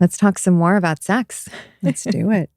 Let's talk some more about sex. Let's do it.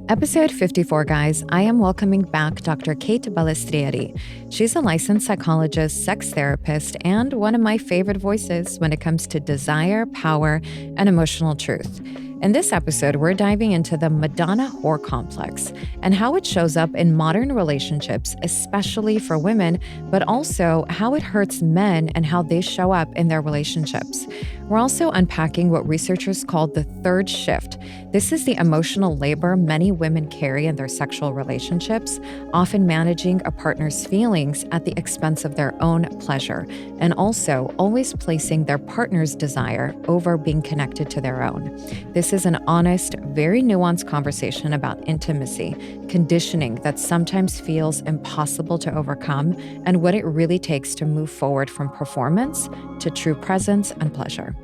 Episode 54, guys. I am welcoming back Dr. Kate Balestieri. She's a licensed psychologist, sex therapist, and one of my favorite voices when it comes to desire, power, and emotional truth. In this episode, we're diving into the Madonna whore complex and how it shows up in modern relationships, especially for women, but also how it hurts men and how they show up in their relationships. We're also unpacking what researchers call the third shift. This is the emotional labor many women carry in their sexual relationships, often managing a partner's feelings at the expense of their own pleasure, and also always placing their partner's desire over being connected to their own. This is an honest, very nuanced conversation about intimacy, conditioning that sometimes feels impossible to overcome, and what it really takes to move forward from performance to true presence and pleasure.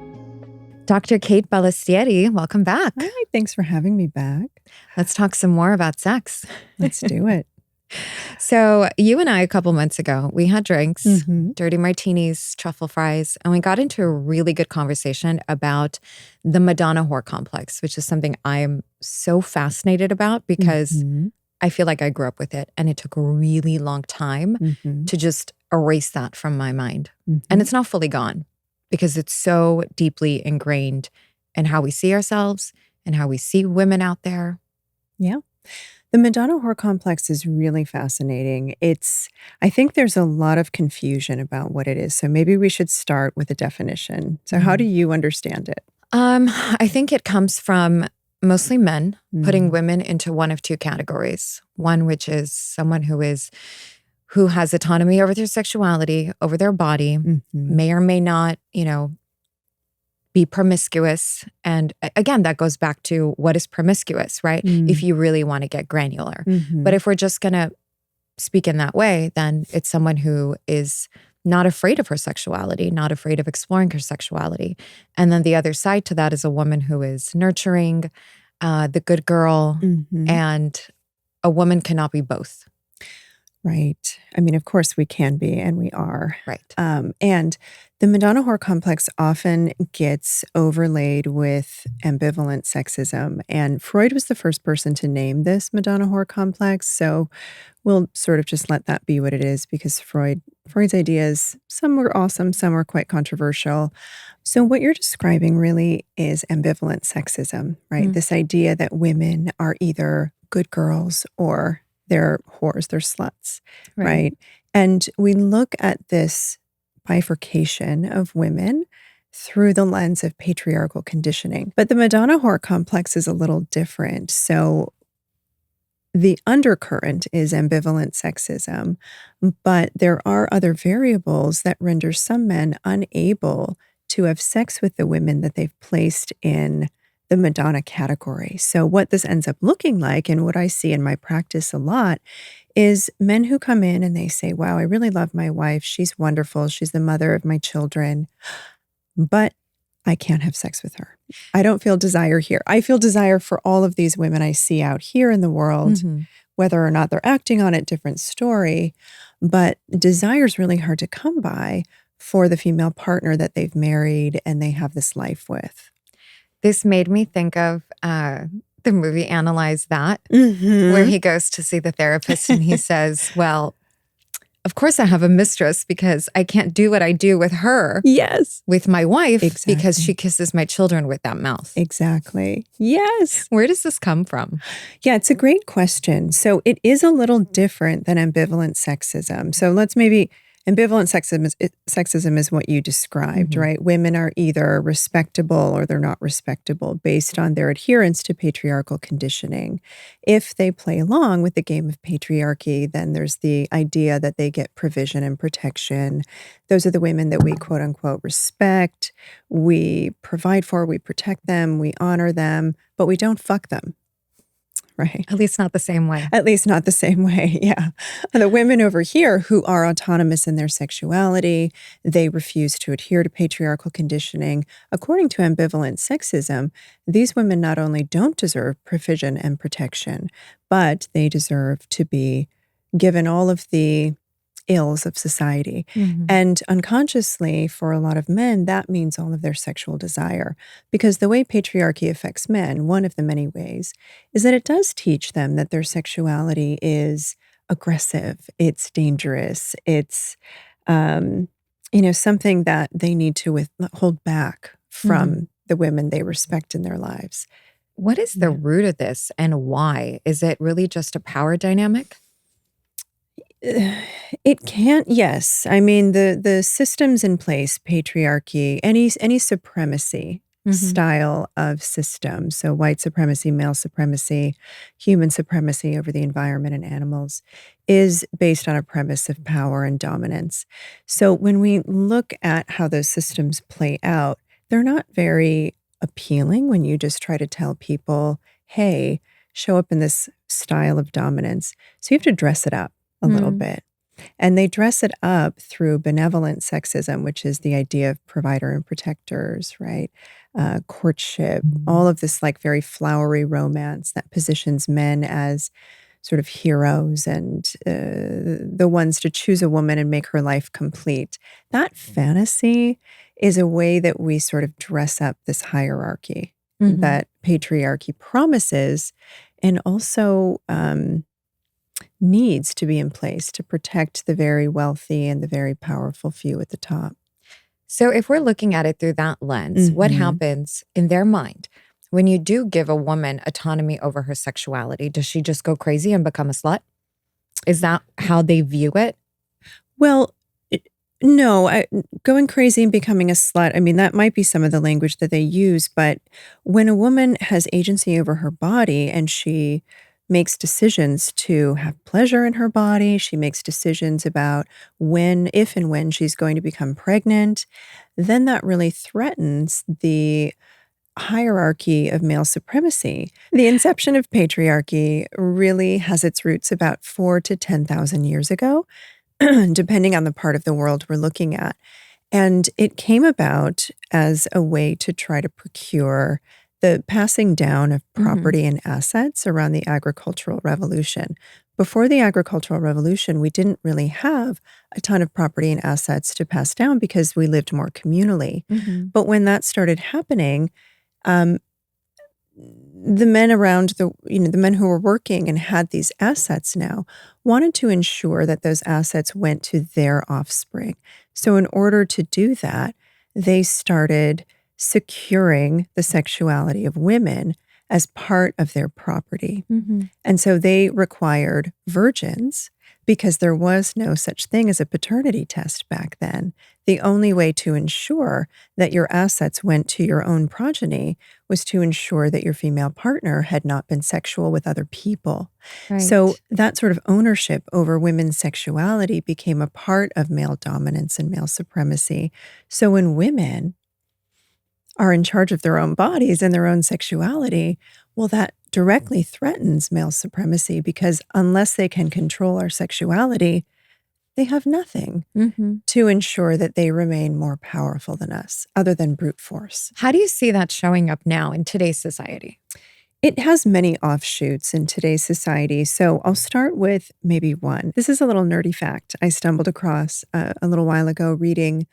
Dr. Kate Balestieri, welcome back. Hi, thanks for having me back. Let's talk some more about sex. Let's do it. So you and I, a couple months ago, we had drinks, dirty martinis, truffle fries, and we got into a really good conversation about the Madonna whore complex, which is something I'm so fascinated about because I feel like I grew up with it and it took a really long time to just erase that from my mind. And it's not fully gone because it's so deeply ingrained in how we see ourselves and how we see women out there. Yeah. The Madonna whore complex is really fascinating. I think there's a lot of confusion about what it is. So maybe we should start with a definition. So how do you understand it? I think it comes from mostly men putting women into one of two categories. One, which is someone who has autonomy over their sexuality, over their body, may or may not, be promiscuous. And again, that goes back to what is promiscuous, right? If you really want to get granular. But if we're just going to speak in that way, then it's someone who is not afraid of her sexuality, not afraid of exploring her sexuality. And then the other side to that is a woman who is nurturing, the good girl, and a woman cannot be both. Right. I mean, of course we can be, and we are. Right. And the Madonna whore complex often gets overlaid with ambivalent sexism. And Freud was the first person to name this Madonna whore complex. So we'll sort of just let that be what it is, because Freud's ideas, some were awesome, some were quite controversial. So what you're describing really is ambivalent sexism, right? This idea that women are either good girls or they're whores, they're sluts, right? And we look at this bifurcation of women through the lens of patriarchal conditioning. But the Madonna whore complex is a little different. So the undercurrent is ambivalent sexism, but there are other variables that render some men unable to have sex with the women that they've placed in the Madonna category. So what this ends up looking like, and what I see in my practice a lot, is men who come in and they say, wow, I really love my wife. She's wonderful. She's the mother of my children, but I can't have sex with her. I don't feel desire here. I feel desire for all of these women I see out here in the world, whether or not they're acting on it, different story. But desire is really hard to come by for the female partner that they've married and they have this life with. This made me think of the movie Analyze That, where he goes to see the therapist and he says, well, of course I have a mistress because I can't do what I do with her. Yes. With my wife because she kisses my children with that mouth. Exactly. Yes. Where does this come from? Yeah, it's a great question. So it is a little different than ambivalent sexism. So let's maybe... Ambivalent sexism is what you described, right? Women are either respectable or they're not respectable based on their adherence to patriarchal conditioning. If they play along with the game of patriarchy, then there's the idea that they get provision and protection. Those are the women that we quote unquote respect. We provide for, we protect them, we honor them, but we don't fuck them. Right. At least not the same way. At least not the same way, yeah. And the women over here who are autonomous in their sexuality, they refuse to adhere to patriarchal conditioning. According to ambivalent sexism, these women not only don't deserve provision and protection, but they deserve to be given all of the ills of society. And unconsciously, for a lot of men, that means all of their sexual desire. Because the way patriarchy affects men, one of the many ways, is that it does teach them that their sexuality is aggressive, it's dangerous, it's something that they need to hold back from the women they respect in their lives. What is the root of this and why? Is it really just a power dynamic? It can't, yes. I mean, the systems in place, patriarchy, any supremacy style of system, so white supremacy, male supremacy, human supremacy over the environment and animals, is based on a premise of power and dominance. So when we look at how those systems play out, they're not very appealing when you just try to tell people, hey, show up in this style of dominance. So you have to dress it up a little bit. And they dress it up through benevolent sexism, which is the idea of provider and protectors, right? Courtship, all of this like very flowery romance that positions men as sort of heroes and the ones to choose a woman and make her life complete. That fantasy is a way that we sort of dress up this hierarchy that patriarchy promises and also needs to be in place to protect the very wealthy and the very powerful few at the top. So if we're looking at it through that lens, what happens in their mind when you do give a woman autonomy over her sexuality? Does she just go crazy and become a slut? Is that how they view it? Well, no, going crazy and becoming a slut, I mean, that might be some of the language that they use, but when a woman has agency over her body and she makes decisions to have pleasure in her body. She makes decisions about if and when she's going to become pregnant. Then that really threatens the hierarchy of male supremacy. The inception of patriarchy really has its roots about 4,000 to 10,000 years ago, depending on the part of the world we're looking at. And it came about as a way to try to procure the passing down of property and assets around the agricultural revolution. Before the agricultural revolution, we didn't really have a ton of property and assets to pass down because we lived more communally. But when that started happening, the men around the men who were working and had these assets now wanted to ensure that those assets went to their offspring. So in order to do that, they started securing the sexuality of women as part of their property. And so they required virgins because there was no such thing as a paternity test back then. The only way to ensure that your assets went to your own progeny was to ensure that your female partner had not been sexual with other people. Right. So that sort of ownership over women's sexuality became a part of male dominance and male supremacy. So when women are in charge of their own bodies and their own sexuality, well, that directly threatens male supremacy because unless they can control our sexuality, they have nothing to ensure that they remain more powerful than us, other than brute force. How do you see that showing up now in today's society? It has many offshoots in today's society. So I'll start with maybe one. This is a little nerdy fact I stumbled across a little while ago reading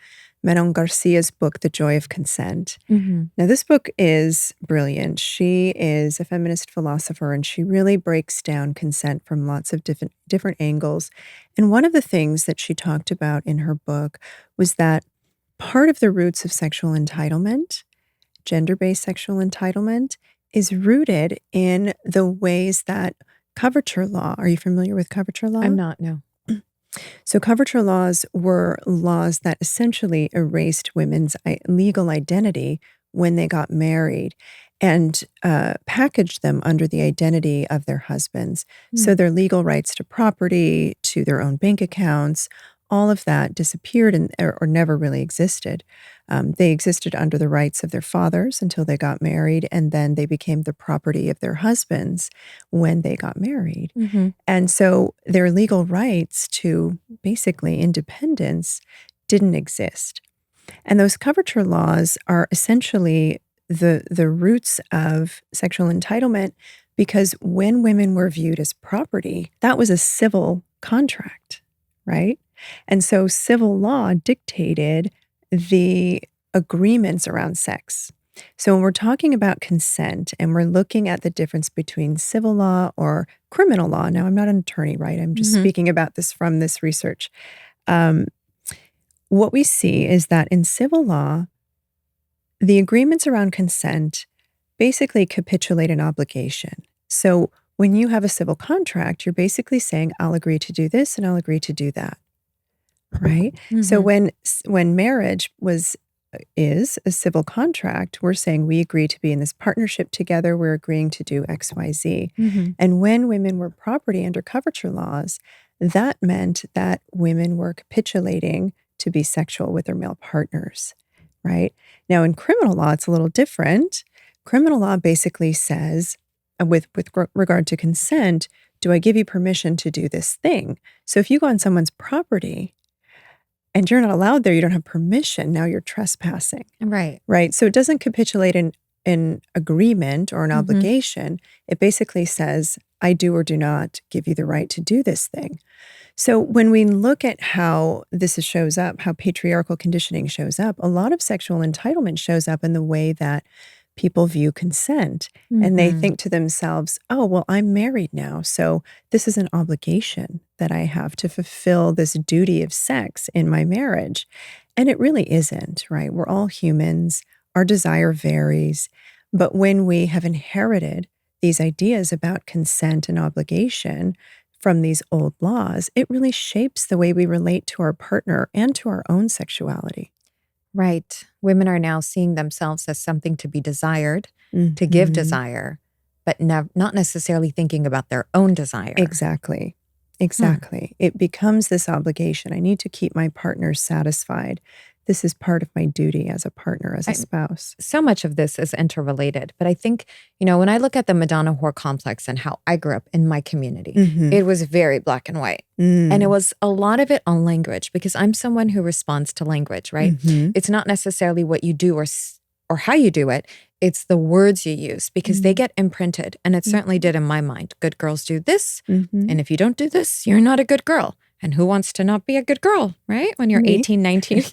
Manon Garcia's book, The Joy of Consent. Now, this book is brilliant. She is a feminist philosopher, and she really breaks down consent from lots of different angles. And one of the things that she talked about in her book was that part of the roots of sexual entitlement, gender-based sexual entitlement, is rooted in the ways that coverture law, are you familiar with coverture law? I'm not, no. So coverture laws were laws that essentially erased women's legal identity when they got married and packaged them under the identity of their husbands. So their legal rights to property, to their own bank accounts, all of that disappeared or never really existed. They existed under the rights of their fathers until they got married, and then they became the property of their husbands when they got married. And so their legal rights to basically independence didn't exist. And those coverture laws are essentially the roots of sexual entitlement because when women were viewed as property, that was a civil contract, right? And so civil law dictated the agreements around sex. So when we're talking about consent and we're looking at the difference between civil law or criminal law, now I'm not an attorney, right? I'm just speaking about this from this research. What we see is that in civil law, the agreements around consent basically capitulate an obligation. So when you have a civil contract, you're basically saying, I'll agree to do this and I'll agree to do that, right? So when marriage is a civil contract, we're saying we agree to be in this partnership together, we're agreeing to do X, Y, Z. And when women were property under coverture laws, that meant that women were capitulating to be sexual with their male partners, right? Now, in criminal law, it's a little different. Criminal law basically says, with regard to consent, do I give you permission to do this thing? So if you go on someone's property and you're not allowed there, you don't have permission, now you're trespassing. Right. Right. So it doesn't capitulate an agreement or an obligation. It basically says, I do or do not give you the right to do this thing. So when we look at how this shows up, how patriarchal conditioning shows up, a lot of sexual entitlement shows up in the way that people view consent. And they think to themselves, oh, well, I'm married now, so this is an obligation that I have to fulfill this duty of sex in my marriage. And it really isn't, right? We're all humans. Our desire varies. But when we have inherited these ideas about consent and obligation from these old laws, it really shapes the way we relate to our partner and to our own sexuality. Right. Women are now seeing themselves as something to be desired, to give desire, but not necessarily thinking about their own desire. Exactly. It becomes this obligation. I need to keep my partner satisfied. This is part of my duty as a partner, as a spouse. So much of this is interrelated. But I think, when I look at the Madonna whore complex and how I grew up in my community, it was very black and white. And it was a lot of it on language, because I'm someone who responds to language, right? It's not necessarily what you do or how you do it. It's the words you use, because they get imprinted. And it certainly did in my mind. Good girls do this. And if you don't do this, you're not a good girl. And who wants to not be a good girl, right? When you're 18, 19.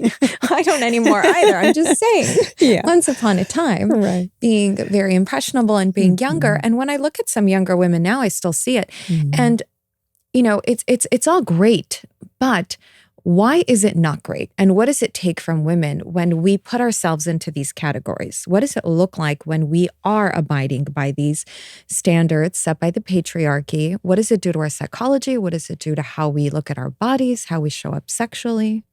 I don't anymore either. I'm just saying. Once upon a time, being very impressionable and being younger. And when I look at some younger women now, I still see it. And, it's all great. But why is it not great? And what does it take from women when we put ourselves into these categories? What does it look like when we are abiding by these standards set by the patriarchy? What does it do to our psychology? What does it do to how we look at our bodies, how we show up sexually?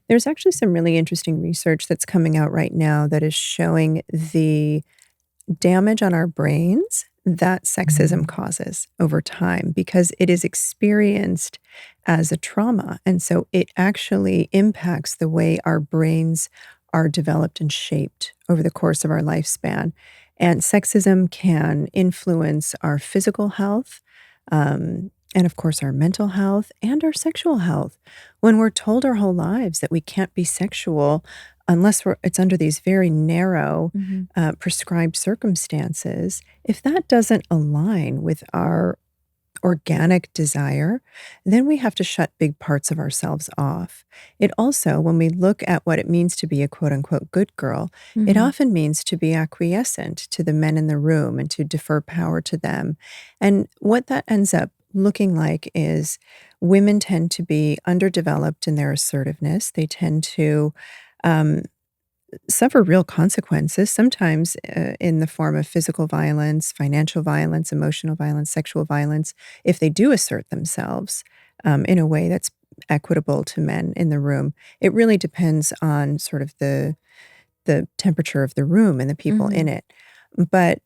There's actually some really interesting research that's coming out right now that is showing the damage on our brains that sexism causes over time, because it is experienced as a trauma. And so it actually impacts the way our brains are developed and shaped over the course of our lifespan. And sexism can influence our physical health, and of course our mental health and our sexual health. When we're told our whole lives that we can't be sexual unless it's under these very narrow prescribed circumstances, if that doesn't align with our organic desire, then we have to shut big parts of ourselves off. It also, when we look at what it means to be a quote unquote good girl, it often means to be acquiescent to the men in the room and to defer power to them. And what that ends up looking like is women tend to be underdeveloped in their assertiveness. They tend to suffer real consequences, sometimes in the form of physical violence, financial violence, emotional violence, sexual violence, if they do assert themselves in a way that's equitable to men in the room. It really depends on sort of the temperature of the room and the people in it. But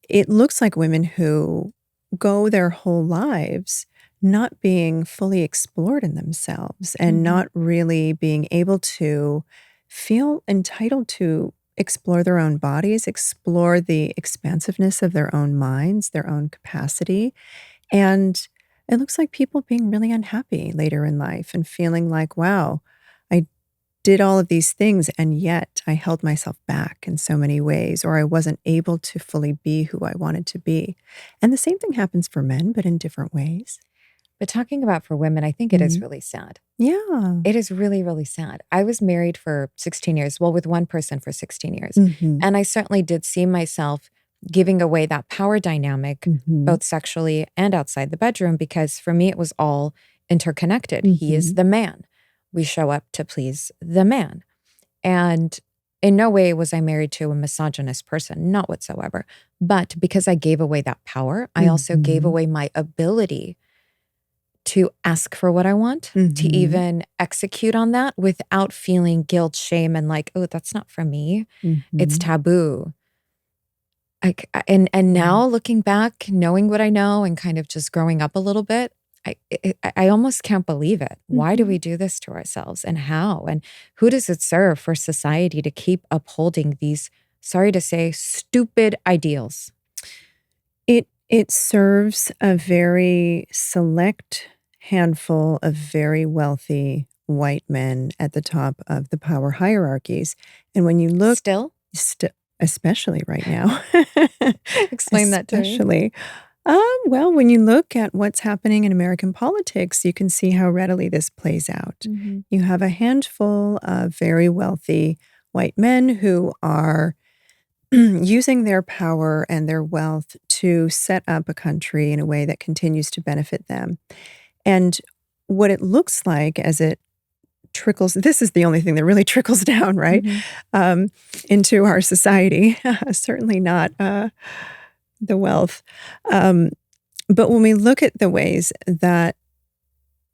it looks like women who go their whole lives not being fully explored in themselves and not really being able to feel entitled to explore their own bodies, explore the expansiveness of their own minds, their own capacity. And it looks like people being really unhappy later in life and feeling like, wow, I did all of these things and yet I held myself back in so many ways, or I wasn't able to fully be who I wanted to be. And the same thing happens for men, but in different ways. But talking about for women, I think it is really sad. Yeah. It is really, really sad. I was married for 16 years, well, with one person for 16 years. Mhm. And I certainly did see myself giving away that power dynamic, Mhm. both sexually and outside the bedroom, because for me, it was all interconnected. He is Mhm. the man. We show up to please the man. And in no way was I married to a misogynist person, not whatsoever. But because I gave away that power, I also gave Mhm. away my ability to ask for what I want, to Mhm. even execute on that without feeling guilt, shame, and like, oh, that's not for me. It's Mhm. taboo. And now looking back, knowing what I know and kind of just growing up a little bit, I almost can't believe it. Why do Mhm. we do this to ourselves, and how? And who does it serve for society to keep upholding these, sorry to say, stupid ideals? It serves a very select handful of very wealthy white men at the top of the power hierarchies. And when you look, Still? st especially right now, Explain that to me. especially, well, when you look at what's happening in American politics, you can see how readily this plays out. Mhm. You have a handful of very wealthy white men who are using their power and their wealth to set up a country in a way that continues to benefit them. And what it looks like as it trickles, this is the only thing that really trickles down, right, Mhm. um, into our society, certainly not the wealth. Um, but when we look at the ways that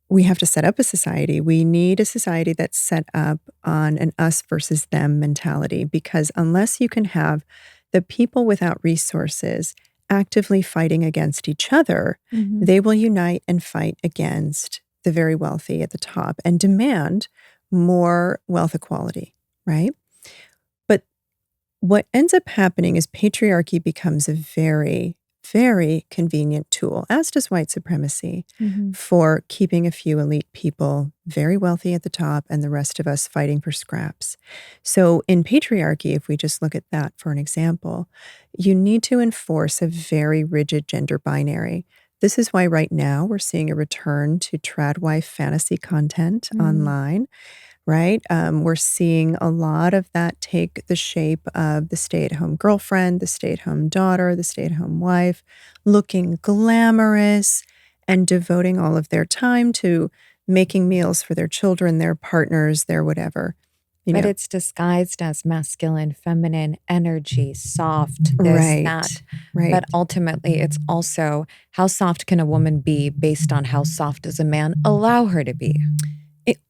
we have to set up a society, we need a society that's set up on an us versus them mentality, because unless you can have the people without resources actively fighting against each other, Mhm. they will unite and fight against the very wealthy at the top and demand more wealth equality, right? But what ends up happening is patriarchy becomes a very, very convenient tool, as does white supremacy, Mhm. for keeping a few elite people very wealthy at the top and the rest of us fighting for scraps. So, in patriarchy, if we just look at that for an example, you need to enforce a very rigid gender binary. This is why right now we're seeing a return to tradwife fantasy content Mm. online, right? We're seeing a lot of that take the shape of the stay-at-home girlfriend, the stay-at-home daughter, the stay-at-home wife, looking glamorous and devoting all of their time to making meals for their children, their partners, their whatever. You But know, it's disguised as masculine, feminine energy, soft, this, that. right, right. But ultimately, it's also how soft can a woman be based on how soft does a man allow her to be?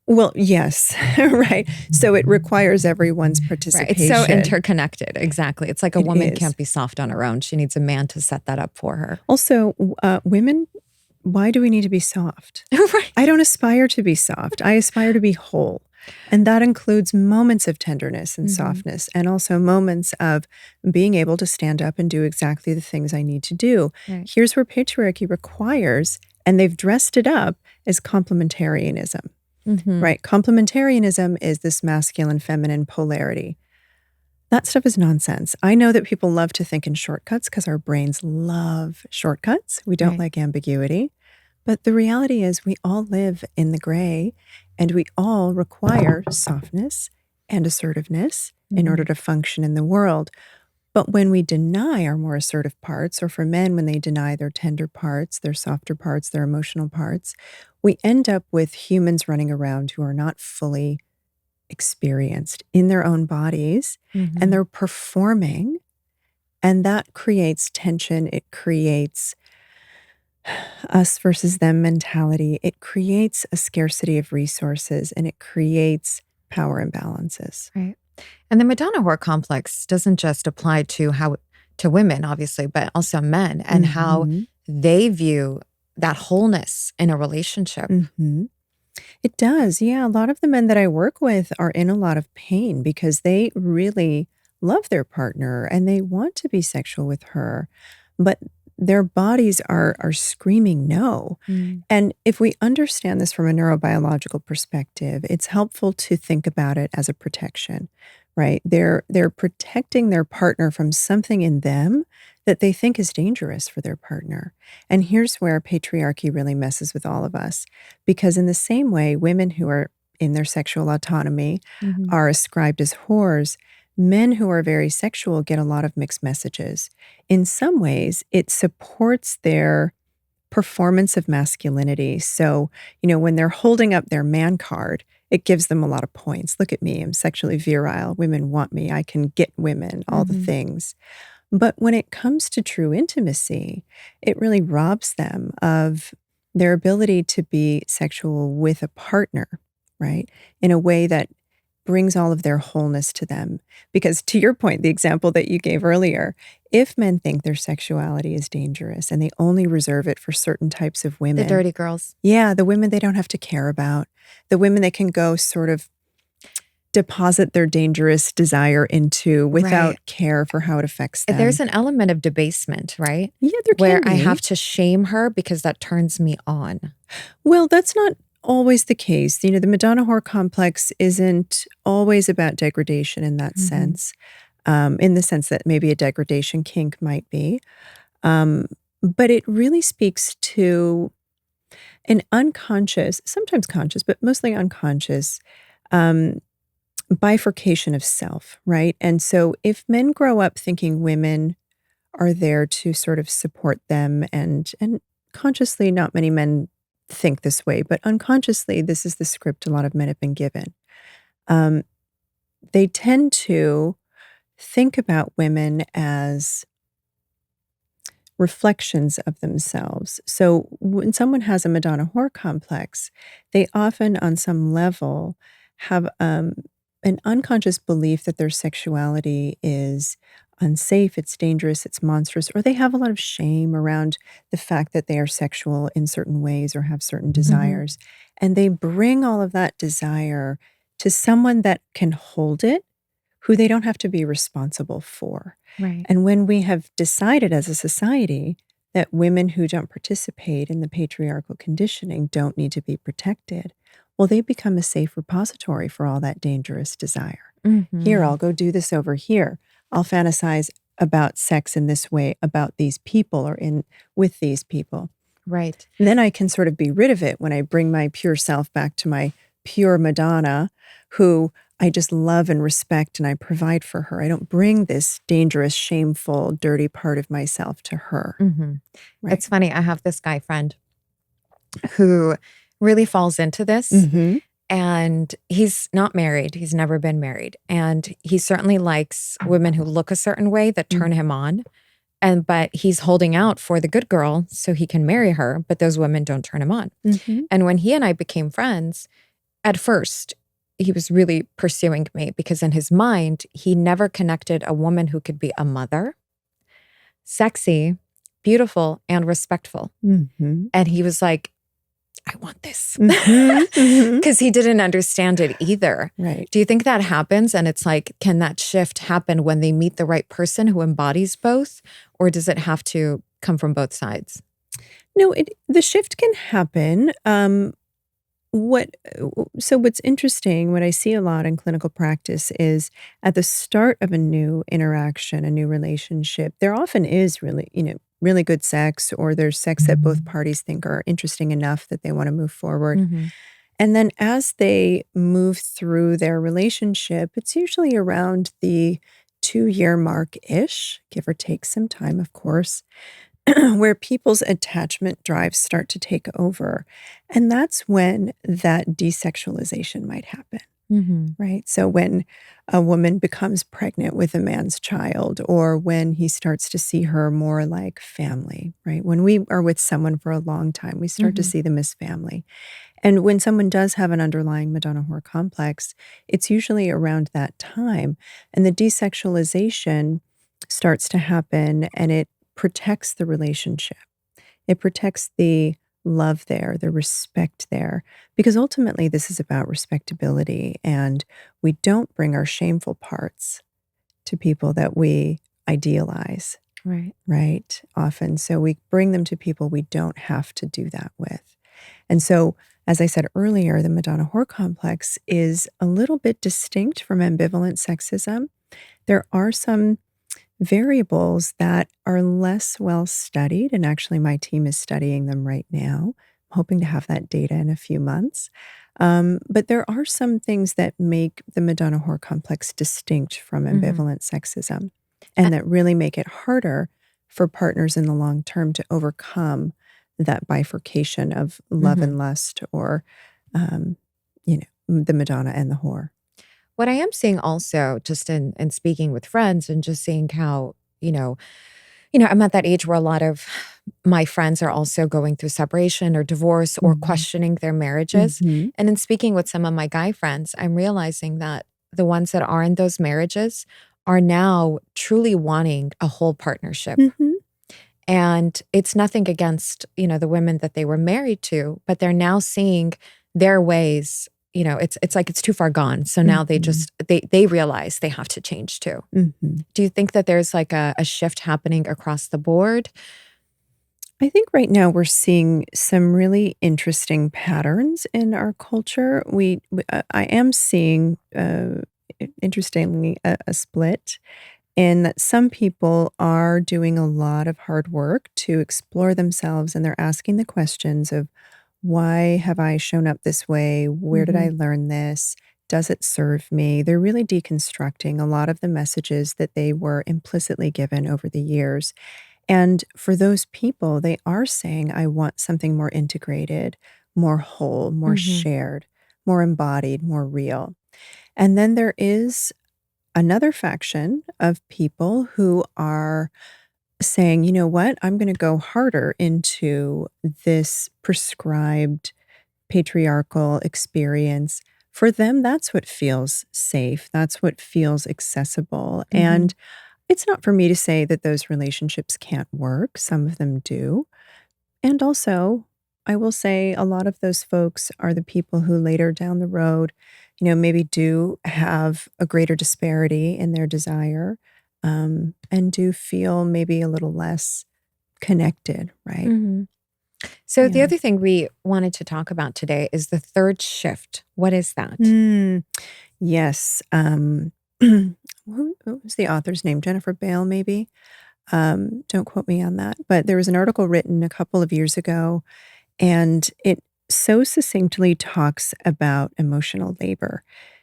Well, yes, right. So it requires everyone's Right. It's so participation. interconnected. Exactly. It's like a It woman is. can't be soft on her own. She needs a man to set that up for her. Also, women, why do we need to be soft? Right. I don't aspire to be soft. I aspire to be whole. And that includes moments of tenderness and Mhm. softness, and also moments of being able to stand up and do exactly the things I need to do. Right. Here's where patriarchy requires, and they've dressed it up as complementarianism, Mhm. right? Complementarianism is this masculine feminine polarity. That stuff is nonsense. I know that people love to think in shortcuts because our brains love shortcuts. We don't Right. like ambiguity. But the reality is, we all live in the gray and we all require softness and assertiveness in order Mhm. to function in the world. But when we deny our more assertive parts, or for men, when they deny their tender parts, their softer parts, their emotional parts, we end up with humans running around who are not fully experienced in their own bodies, and Mhm. they're performing, and that creates tension. It creates us versus them mentality. It creates a scarcity of resources, and it creates power imbalances. Right. And the Madonna whore complex doesn't just apply to women, obviously, but also men, and how Mhm. they view that wholeness in a relationship. Mhm. It does. Yeah, a lot of the men that I work with are in a lot of pain because they really love their partner and they want to be sexual with her, but their bodies are screaming no. Mm. And if we understand this from a neurobiological perspective, it's helpful to think about it as a protection, right? They're protecting their partner from something in them that they think is dangerous for their partner. And here's where patriarchy really messes with all of us. Because in the same way, women who are in their sexual autonomy Mhm. are ascribed as whores, men who are very sexual get a lot of mixed messages. In some ways, it supports their performance of masculinity. So, when they're holding up their man card, it gives them a lot of points. Look at me, I'm sexually virile. Women want me. I can get women, all the Mhm. things. But when it comes to true intimacy, it really robs them of their ability to be sexual with a partner, right? In a way that brings all of their wholeness to them. Because to your point, the example that you gave earlier, if men think their sexuality is dangerous and they only reserve it for certain types of The women, dirty girls. yeah, the women they don't have to care about, the women they can go sort of deposit their dangerous desire into Right. without care for how it affects them. There's an element of debasement, right? Yeah, there Where can I be. have to shame her because that turns me on. Well, that's not always the case. The Madonna whore complex isn't always about degradation in that Mhm. sense, in the sense that maybe a degradation kink might be. Um, but it really speaks to an unconscious, sometimes conscious, but mostly unconscious, um, bifurcation of self, right? And so if men grow up thinking women are there to sort of support them and consciously not many men think this way, but unconsciously this is the script a lot of men have been given. Um, they tend to think about women as reflections of themselves. So when someone has a Madonna whore complex, they often, on some level, have an unconscious belief that their sexuality is unsafe, it's dangerous, it's monstrous, or they have a lot of shame around the fact that they are sexual in certain ways or have certain Mhm. desires. And they bring all of that desire to someone that can hold it, who they don't have to be responsible for. Right. And when we have decided as a society that women who don't participate in the patriarchal conditioning don't need to be protected, well, they become a safe repository for all that dangerous desire. Here, Mhm. I'll go do this over here. I'll fantasize about sex in this way, about these people or in with these people. Right. And then I can sort of be rid of it when I bring my pure self back to my pure Madonna, who I just love and respect and I provide for her. I don't bring this dangerous, shameful, dirty part of myself to her. Mhm. Right. It's funny, I have this guy friend who really falls into this, Mm-hmm. and he's not married. He's never been married, and he certainly likes women who look a certain way that turn him on. But he's holding out for the good girl so he can marry her, but those women don't turn him on. Mm-hmm. And when he and I became friends, at first, he was really pursuing me because in his mind, he never connected a woman who could be a mother, sexy, beautiful, and respectful. Mm-hmm. And he was like, I want this. Mm-hmm. Mm-hmm. Because he didn't understand it either. Right. Do you think that happens? And it's like, can that shift happen when they meet the right person who embodies both? Or does it have to come from both sides? No, the shift can happen. What so what's interesting, what I see a lot in clinical practice is at the start of a new interaction, a new relationship, there often is really good sex, or there's sex that both parties think are interesting enough that they want to move forward. Mhm. And then as they move through their relationship, it's usually around the 2-year mark-ish, give or take some time, of course, where people's attachment drives start to take over. And that's when that desexualization might happen, Mhm. right? So when a woman becomes pregnant with a man's child, or when he starts to see her more like family, right? When we are with someone for a long time, we start to Mhm. see them as family. And when someone does have an underlying Madonna whore complex, it's usually around that time. And the desexualization starts to happen and it protects the relationship. It protects the love there, the respect there, because ultimately this is about respectability. And we don't bring our shameful parts to people that we idealize, Right. right? Often. So we bring them to people we don't have to do that with. And so as I said earlier, the Madonna whore complex is a little bit distinct from ambivalent sexism. There are some variables that are less well studied, and actually my team is studying them right now. I'm hoping to have that data in a few months. But there are some things that make the Madonna whore complex distinct from ambivalent sexism, and that really make it harder for partners in the long term to overcome that bifurcation of love and lust, or, the Madonna and the whore. What I am seeing also, just in speaking with friends and just seeing how, I'm at that age where a lot of my friends are also going through separation or divorce or questioning their marriages. Mhm. And in speaking with some of my guy friends, I'm realizing that the ones that are in those marriages are now truly wanting a whole partnership. Mhm. And it's nothing against, the women that they were married to, but they're now seeing their ways, it's like it's too far gone. So now they just they realize they have to change too. Mhm. Do you think that there's like a shift happening across the board? I think right now we're seeing some really interesting patterns in our culture. I am seeing, interestingly, a split in that some people are doing a lot of hard work to explore themselves, and they're asking the questions of, why have I shown up this way? Where did I learn this? Does it serve me? They're really deconstructing a lot of the messages that they were implicitly given over the years. And for those people, they are saying, I want something more integrated, more whole, more shared, more embodied, more real. And then there is another faction of people who are saying, you know what, I'm going to go harder into this prescribed patriarchal experience. For them, that's what feels safe. That's what feels accessible. And it's not for me to say that those relationships can't work. Some of them do. And also, I will say a lot of those folks are the people who later down the road, maybe do have a greater disparity in their desire, and do feel maybe a little less connected, right? So the Yeah. other thing we wanted to talk about today is the third shift. What is that? Yes. What was the author's name? Jennifer Bale, maybe? Don't quote me on that. But there was an article written a couple of years ago, and it so succinctly talks about emotional labor.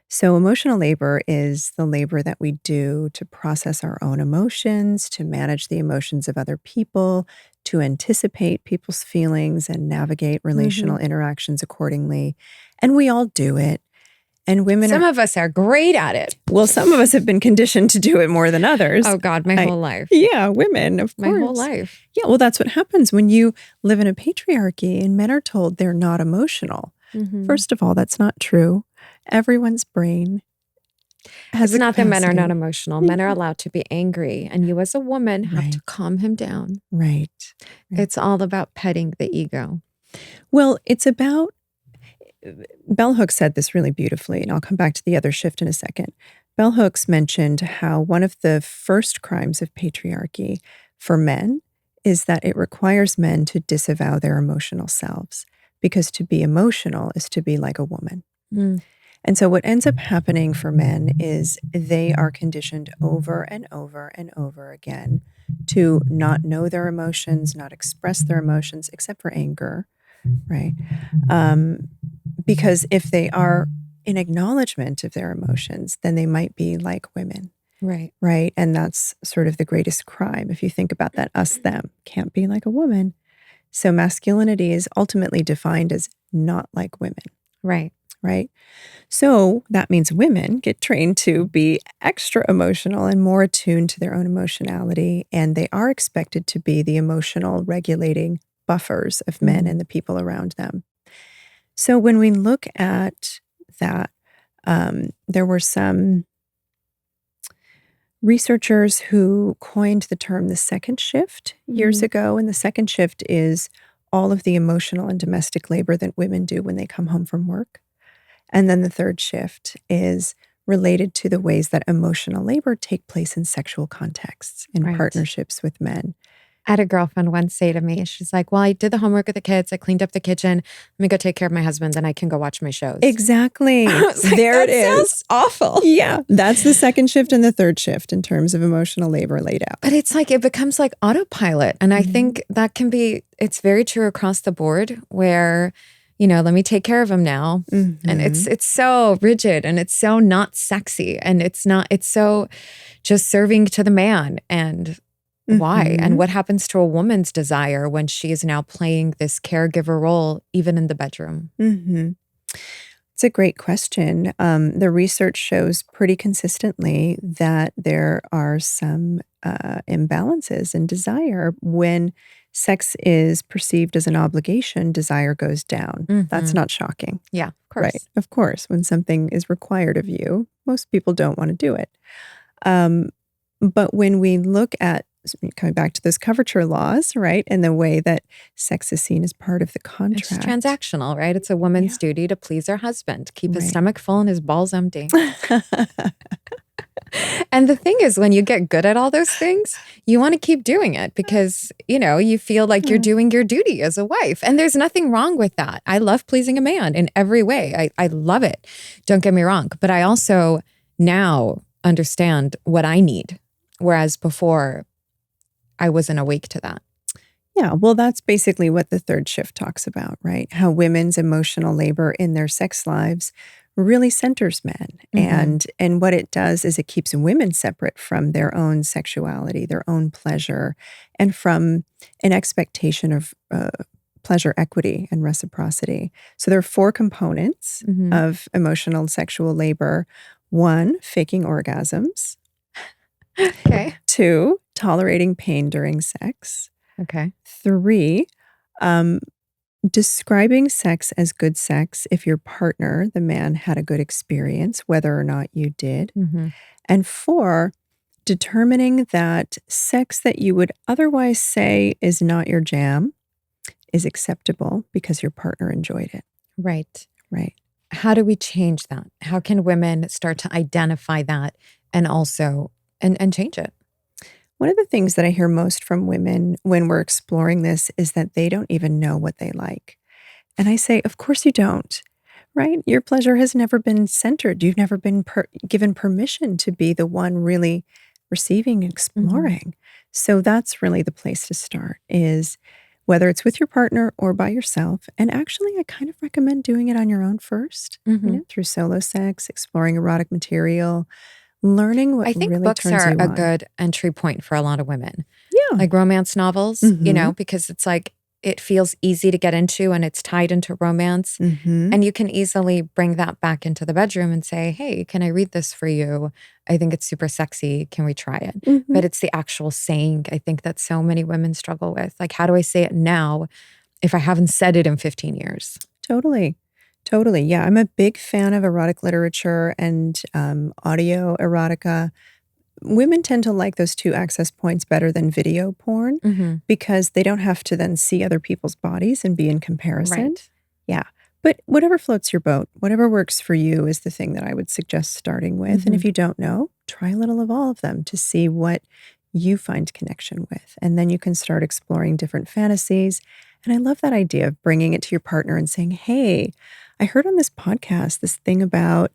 So, emotional labor is the labor that we do to process our own emotions, to manage the emotions of other people, to anticipate people's feelings and navigate relational interactions accordingly. And we all do it. And women Some are, of us are great at it. well, some of us have been conditioned to do it more than others. Oh God, my whole life. Yeah, women, of course. My whole life. Yeah, well, that's what happens when you live in a patriarchy and men are told they're not emotional. First of all, that's not true. Everyone's brain has It's a not that men are not capacity. emotional. Men are allowed to be angry, and you as a woman have to Right. calm him down. Right. It's all about petting the ego. Well, it's about, Bell Hooks said this really beautifully, and I'll come back to the other shift in a second. Bell Hooks mentioned how one of the first crimes of patriarchy for men is that it requires men to disavow their emotional selves, because to be emotional is to be like a woman. And so what ends up happening for men is they are conditioned over and over and over again to not know their emotions, not express their emotions, except for anger, right? Because if they are in acknowledgement of their emotions, then they might be like women. Right. Right. And that's sort of the greatest crime. If you think about that, us, them, can't be like a woman. So masculinity is ultimately defined as not like women. Right. Right. So that means women get trained to be extra emotional and more attuned to their own emotionality. And they are expected to be the emotional regulating buffers of men and the people around them. So when we look at that, there were some researchers who coined the term the second shift years ago. And the second shift is all of the emotional and domestic labor that women do when they come home from work. And then the third shift is related to the ways that emotional labor take place in sexual contexts, in partnerships with men. I had a girlfriend once say to me, she's like, well, I did the homework with the kids. I cleaned up the kitchen. Let me go take care of my husband. Then I can go watch my shows. Exactly. I was like, there that it is. Sounds awful. Yeah. That's the second shift and the third shift in terms of emotional labor laid out. But it's like, it becomes like autopilot. And I think that can be, it's very true across the board where, let me take care of him now. And it's so rigid and it's so not sexy. And it's so just serving to the man. And why? And what happens to a woman's desire when she is now playing this caregiver role, even in the bedroom? It's a great question. The research shows pretty consistently that there are some imbalances in desire. When sex is perceived as an obligation, desire goes down. That's not shocking. Yeah, of course. Right. Of course, when something is required of you, most people don't want to do it. But when we look at, coming back to those coverture laws, right, and the way that sex is seen as part of the contract. It's transactional, right? It's a woman's duty to please her husband, keep his stomach full and his balls empty. And the thing is, when you get good at all those things, you want to keep doing it because, you feel like you're doing your duty as a wife. And there's nothing wrong with that. I love pleasing a man in every way. I love it. Don't get me wrong. But I also now understand what I need. Whereas before, I wasn't awake to that. Yeah, well, that's basically what the third shift talks about, right? How women's emotional labor in their sex lives really centers men. And what it does is it keeps women separate from their own sexuality, their own pleasure, and from an expectation of pleasure equity and reciprocity. So there are 4 components of emotional and sexual labor. 1, faking orgasms. Okay. 2, tolerating pain during sex. Okay. 3, describing sex as good sex if your partner, the man, had a good experience, whether or not you did. And 4, determining that sex that you would otherwise say is not your jam is acceptable because your partner enjoyed it. Right. Right. How do we change that? How can women start to identify that and also and change it? One of the things that I hear most from women when we're exploring this is that they don't even know what they like. And I say, of course you don't, right? Your pleasure has never been centered. You've never been given permission to be the one really receiving and exploring. So that's really the place to start, is whether it's with your partner or by yourself. And actually, I kind of recommend doing it on your own first, through solo sex, exploring erotic material, learning what I think really books turns are you a on. good entry point for a lot of women. Yeah. Like romance novels, because it's like it feels easy to get into and it's tied into romance. And you can easily bring that back into the bedroom and say, hey, can I read this for you? I think it's super sexy. Can we try it? But it's the actual saying, I think, that so many women struggle with. Like, how do I say it now if I haven't said it in 15 years? Totally. Yeah, I'm a big fan of erotic literature and audio erotica. Women tend to like those 2 access points better than video porn because they don't have to then see other people's bodies and be in comparison. Right. Yeah. But whatever floats your boat, whatever works for you is the thing that I would suggest starting with. And if you don't know, try a little of all of them to see what you find connection with. And then you can start exploring different fantasies. And I love that idea of bringing it to your partner and saying, hey, I heard on this podcast this thing about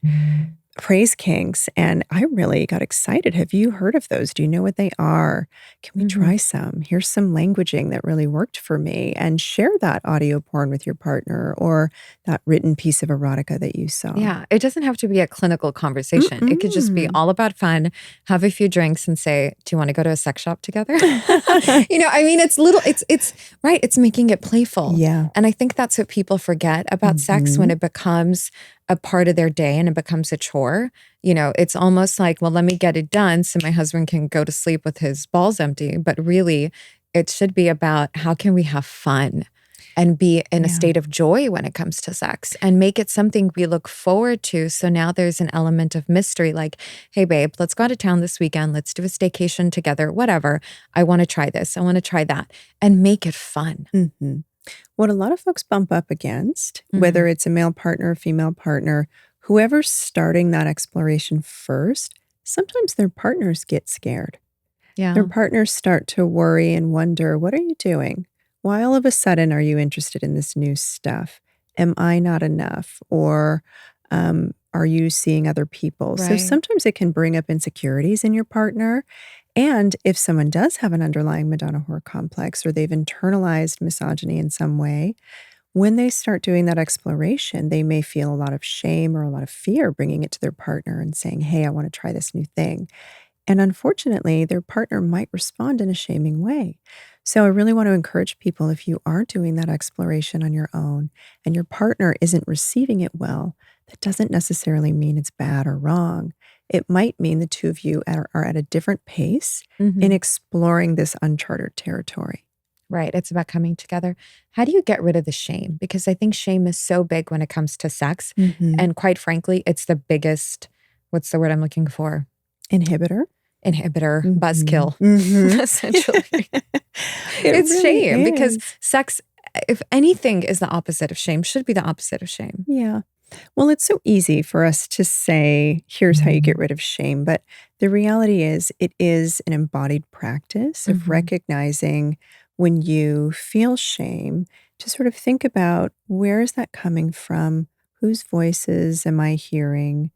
praise kinks, and I really got excited. Have you heard of those? Do you know what they are? Can we try some? Here's some languaging that really worked for me. And share that audio porn with your partner or that written piece of erotica that you saw. Yeah, it doesn't have to be a clinical conversation. It could just be all about fun, have a few drinks and say, do you want to go to a sex shop together? It's right. It's making it playful. Yeah. And I think that's what people forget about sex when it becomes a part of their day and it becomes a chore. It's almost like, well, let me get it done so my husband can go to sleep with his balls empty. But really, it should be about how can we have fun and be in a state of joy when it comes to sex and make it something we look forward to. So now there's an element of mystery, like, hey, babe, let's go out of town this weekend. Let's do a staycation together, whatever. I want to try this. I want to try that, and make it fun. What a lot of folks bump up against, whether it's a male partner or female partner, whoever's starting that exploration first, sometimes their partners get scared. Yeah. Their partners start to worry and wonder, what are you doing? Why all of a sudden are you interested in this new stuff? Am I not enough? Or are you seeing other people? So Right. sometimes it can bring up insecurities in your partner. And if someone does have an underlying Madonna whore complex or they've internalized misogyny in some way, when they start doing that exploration, they may feel a lot of shame or a lot of fear bringing it to their partner and saying, hey, I want to try this new thing. And unfortunately, their partner might respond in a shaming way. So I really want to encourage people, if you are doing that exploration on your own and your partner isn't receiving it well, that doesn't necessarily mean it's bad or wrong. It might mean the two of you are at a different pace in Hmm. exploring this uncharted territory. Right. It's about coming together. How do you get rid of the shame? Because I think shame is so big when it comes to sex. Mhm. And quite frankly, it's the biggest, what's the word I'm looking for? Inhibitor? Inhibitor, Mhm. buzzkill, Mhm. essentially. It It's really shame because is. sex, if anything is the opposite of shame, should be the opposite of shame. Yeah. Well, it's so easy for us to say, here's how you get rid of shame. But the reality is, it is an embodied practice of Hmm. recognizing when you feel shame to sort of think about, where is that coming from? Whose voices am I hearing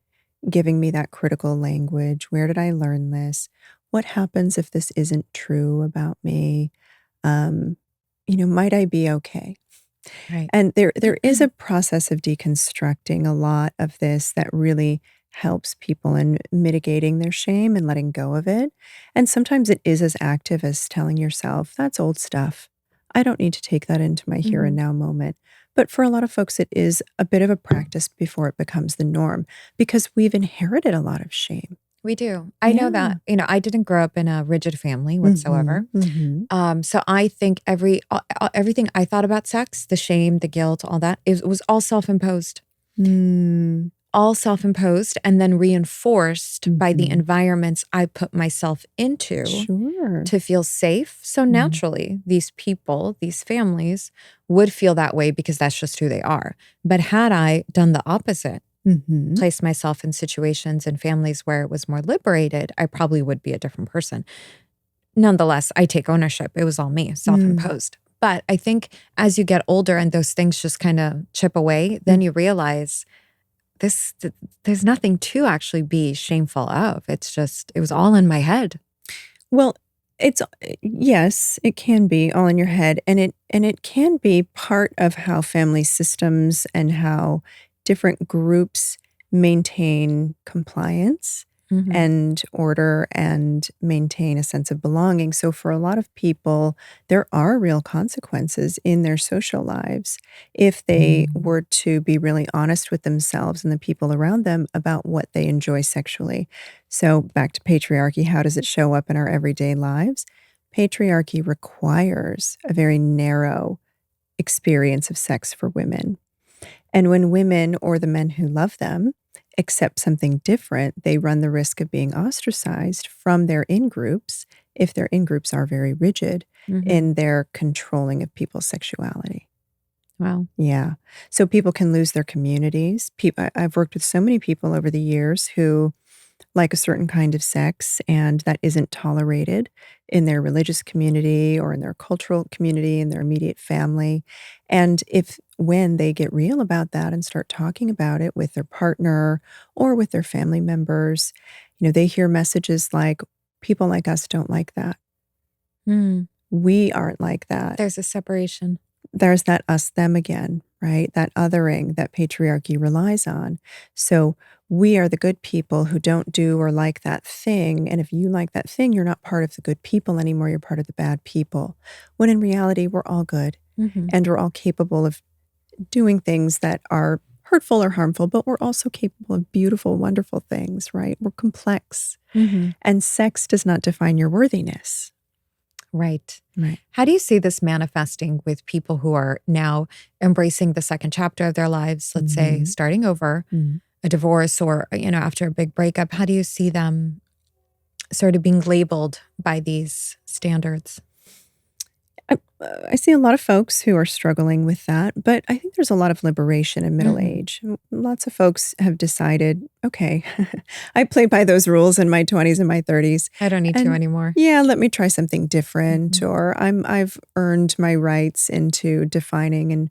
giving me that critical language? Where did I learn this? What happens if this isn't true about me? Um, might I be okay? Right. And there is a process of deconstructing a lot of this that really helps people in mitigating their shame and letting go of it. And sometimes it is as active as telling yourself, that's old stuff. I don't need to take that into my here and Hmm. now moment. But for a lot of folks, it is a bit of a practice before it becomes the norm because we've inherited a lot of shame. We do. I know Yeah. that, I didn't grow up in a rigid family whatsoever. Mhm. Mhm. So I think everything I thought about sex, the shame, the guilt, all that, it was all self-imposed. Mm. All self-imposed and then reinforced by the Mhm. environments I put myself into Sure. to feel safe. So Mhm. naturally, these people, these families would feel that way because that's just who they are. But had I done the opposite, Mhm. placed myself in situations and families where it was more liberated, I probably would be a different person. Nonetheless, I take ownership. It was all me, Mm. self-imposed. But I think as you get older and those things just kind of chip away, then you realize this there's nothing to actually be shameful of. It's just it was all in my head. Well, it's yes, it can be all in your head, and it can be part of how family systems and how different groups maintain compliance Mhm. and order and maintain a sense of belonging. So for a lot of people, there are real consequences in their social lives if they were to be really honest with themselves and the people around them about what they enjoy sexually. So, back to patriarchy, how does it show up in our everyday lives? Patriarchy requires a very narrow experience of sex for women. And when women or the men who love them accept something different, they run the risk of being ostracized from their in groups if their in groups are very rigid Mhm. in their controlling of people's sexuality. Wow. Yeah. So people can lose their communities. I've worked with so many people over the years who like a certain kind of sex and that isn't tolerated in their religious community or in their cultural community, in their immediate family. And if when they get real about that and start talking about it with their partner or with their family members, they hear messages like, people like us don't like that. Mm. We aren't like that. There's a separation. There's that us them again, right? That othering that patriarchy relies on. So we are the good people who don't do or like that thing. And if you like that thing, you're not part of the good people anymore. You're part of the bad people. When in reality, we're all good Mhm. and we're all capable of doing things that are hurtful or harmful, but we're also capable of beautiful, wonderful things, right? We're complex. Mhm. And sex does not define your worthiness. Right. Right. How do you see this manifesting with people who are now embracing the second chapter of their lives, let's say Mhm. starting over, Mhm. a divorce or, after a big breakup? How do you see them sort of being labeled by these standards? I see a lot of folks who are struggling with that, but I think there's a lot of liberation in middle Mhm. age. Lots of folks have decided, okay, I played by those rules in my 20s and my 30s, I don't need to and anymore. yeah, let me try something different, Mhm. or I've earned my rights into defining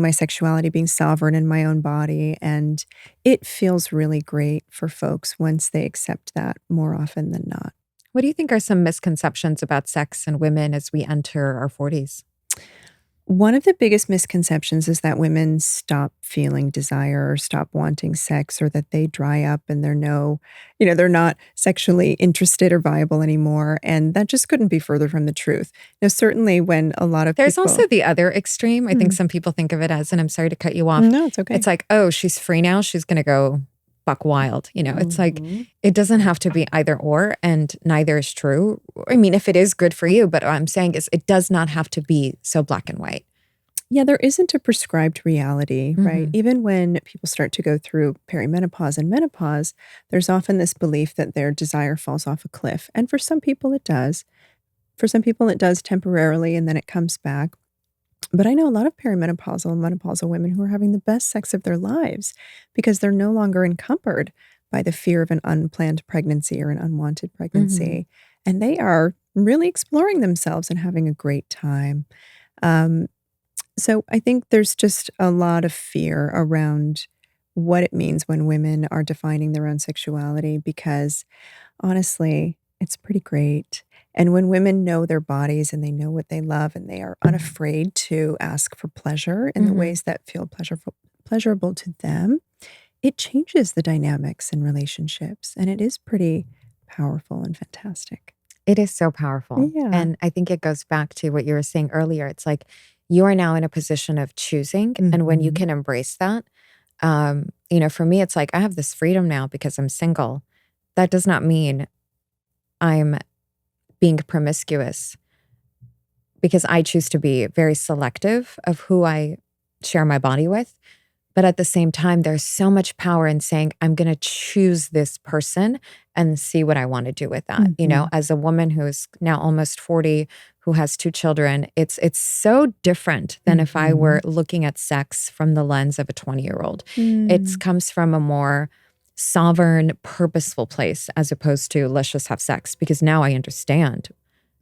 my sexuality, being sovereign in my own body, and it feels really great for folks once they accept that more often than not. What do you think are some misconceptions about sex and women as we enter our 40s? One of the biggest misconceptions is that women stop feeling desire or stop wanting sex or that they dry up and they're not sexually interested or viable anymore. And that just couldn't be further from the truth. Now, certainly when a lot of There's people, also the other extreme. I think Hmm, some people think of it as, and I'm sorry to cut you off. no, it's okay. It's like, oh, she's free now. She's going to go buck wild. It's like, Mhm. it doesn't have to be either or, and neither is true. I mean, if it is good for you, but what I'm saying is it does not have to be so black and white. Yeah, there isn't a prescribed reality, right? Hmm. Even when people start to go through perimenopause and menopause, there's often this belief that their desire falls off a cliff. And for some people, it does. For some people, it does temporarily and then it comes back. But I know a lot of perimenopausal and menopausal women who are having the best sex of their lives because they're no longer encumbered by the fear of an unplanned pregnancy or an unwanted Hmm. pregnancy. And they are really exploring themselves and having a great time. Um, so I think there's just a lot of fear around what it means when women are defining their own sexuality because honestly, it's pretty great. And when women know their bodies and they know what they love and they are unafraid to ask for pleasure in the Hmm. ways that feel pleasurable to them, it changes the dynamics in relationships. And it is pretty powerful and fantastic. It is so powerful. Yeah. And I think it goes back to what you were saying earlier. It's like you are now in a position of choosing. And when you Hmm. can embrace that, for me, it's like I have this freedom now because I'm single. That does not mean I'm being promiscuous because I choose to be very selective of who I share my body with. But at the same time, there's so much power in saying, I'm going to choose this person and see what I want to do with that. Hmm. As a woman who's now almost 40, who has two children, it's so different than if I were Hmm. looking at sex from the lens of a 20-year-old. It Mm. comes from a more sovereign, purposeful place as opposed to let's just have sex because now I understand